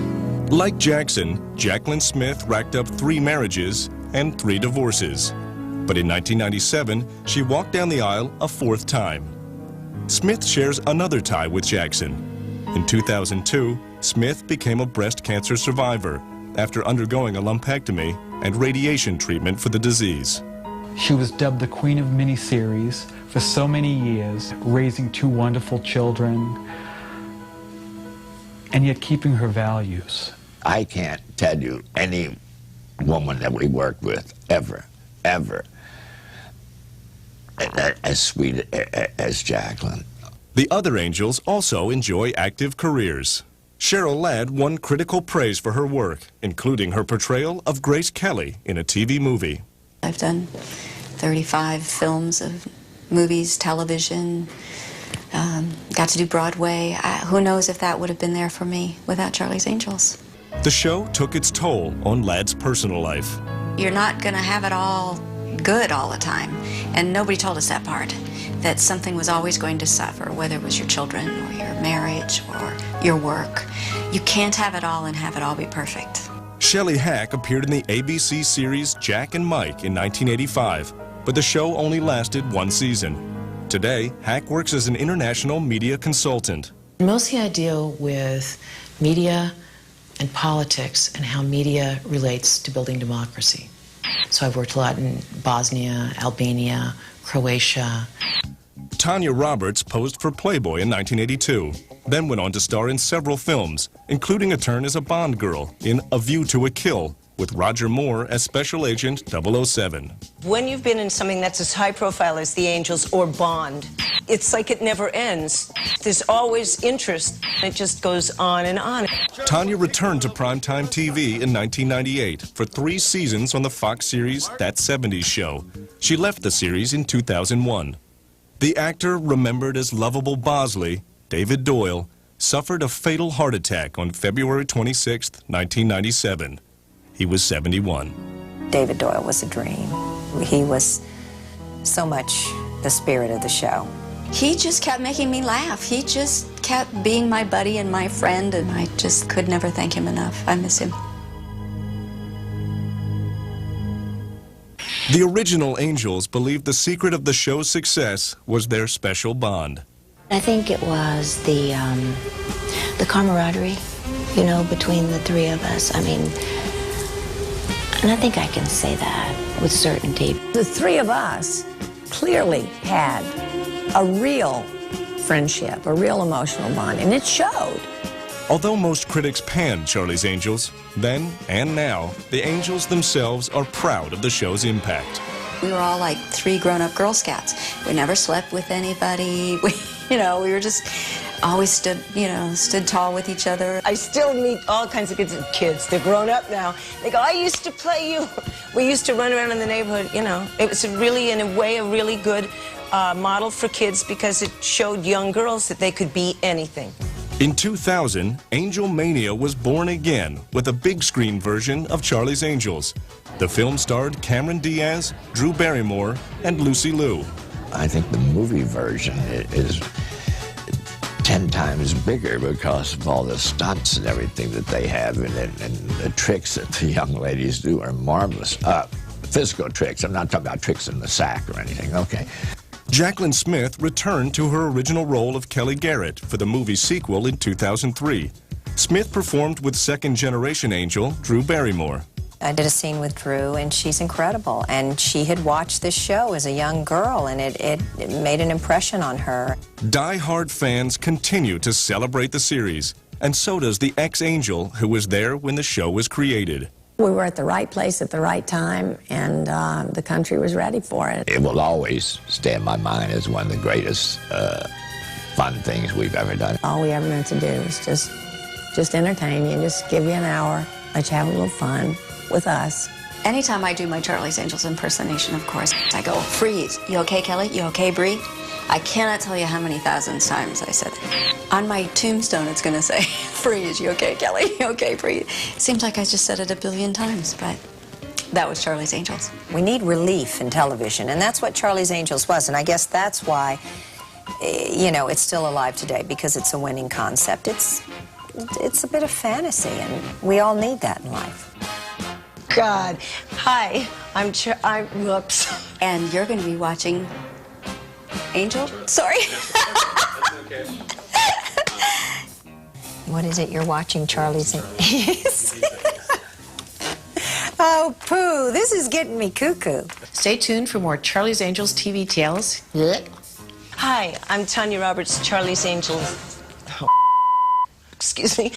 Like Jackson, Jaclyn Smith racked up 3 marriages and 3 divorces. But in 1997, she walked down the aisle a 4th time. Smith shares another tie with Jackson. In 2002, Smith became a breast cancer survivor after undergoing a lumpectomy and radiation treatment for the disease. She was dubbed the Queen of Miniseries for so many years, raising 2 wonderful children, and yet keeping her values. I can't tell you any woman that we worked with ever, as sweet as Jaclyn. The other Angels also enjoy active careers. Cheryl Ladd won critical praise for her work, including her portrayal of Grace Kelly in a TV movie. I've done 35 films of movies, television, got to do Broadway. Who knows if that would have been there for me without Charlie's Angels. The show took its toll on Ladd's personal life. You're not going to have it all good all the time, and nobody told us that part, that something was always going to suffer, whether it was your children or your marriage or your work. You can't have it all and have it all be perfect. Shelley Hack appeared in the ABC series Jack and Mike in 1985, but the show only lasted 1 season. Today, Hack works as an international media consultant. Mostly I deal with media and politics and how media relates to building democracy. So I've worked a lot in Bosnia, Albania, Croatia. Tanya Roberts posed for Playboy in 1982, then went on to star in several films, including a turn as a Bond girl in A View to a Kill, with Roger Moore as Special Agent 007. When you've been in something that's as high profile as The Angels or Bond, it's like it never ends. There's always interest. It just goes on and on. Tanya returned to primetime TV in 1998 for 3 seasons on the Fox series That 70s Show. She left the series in 2001. The actor, remembered as lovable Bosley, David Doyle, suffered a fatal heart attack on February 26, 1997. He was 71. David Doyle was a dream. He was so much the spirit of the show. He just kept making me laugh. He just kept being my buddy and my friend, and I just could never thank him enough. I miss him. The original Angels believed the secret of the show's success was their special bond. I think it was the camaraderie, you know, between the 3 of us. I mean, and I think I can say that with certainty. The 3 of us clearly had a real friendship, a real emotional bond, and it showed. Although most critics panned Charlie's Angels, then and now, the Angels themselves are proud of the show's impact. We were all like 3 grown-up Girl Scouts. We never slept with anybody. We were just always stood tall with each other. I still meet all kinds of kids. They're grown up now. They go, I used to play you. We used to run around in the neighborhood, you know. It was really, in a way, a really good model for kids because it showed young girls that they could be anything. In 2000, Angel Mania was born again with a big screen version of Charlie's Angels. The film starred Cameron Diaz, Drew Barrymore, and Lucy Liu. I think the movie version is 10 times bigger because of all the stunts and everything that they have in it, and the tricks that the young ladies do are marvelous. Physical tricks. I'm not talking about tricks in the sack or anything. Okay. Jaclyn Smith returned to her original role of Kelly Garrett for the movie sequel in 2003. Smith performed with second-generation Angel, Drew Barrymore. I did a scene with Drew, and she's incredible. And she had watched this show as a young girl, and it made an impression on her. Die-hard fans continue to celebrate the series, and so does the ex-Angel who was there when the show was created. We were at the right place at the right time, and the country was ready for it. It will always stay in my mind as one of the greatest fun things we've ever done. All we ever meant to do was just entertain you, just give you an hour, let you have a little fun with us. Anytime I do my Charlie's Angels impersonation, of course, I go, freeze. You okay, Kelly? You okay, Bree? I cannot tell you how many thousands times I said it. On my tombstone, it's going to say, freeze. You okay, Kelly? You okay, Bree? It seems like I just said it a billion times, but that was Charlie's Angels. We need relief in television, and that's what Charlie's Angels was, and I guess that's why, it's still alive today, because it's a winning concept. It's a bit of fantasy, and we all need that in life. God. Hi, whoops. And you're going to be watching Angel? Sorry. What is it you're watching, Charlie's Angels? Oh, poo, this is getting me cuckoo. Stay tuned for more Charlie's Angels TV tales. Hi, I'm Tanya Roberts, Charlie's Angels. Oh, excuse me.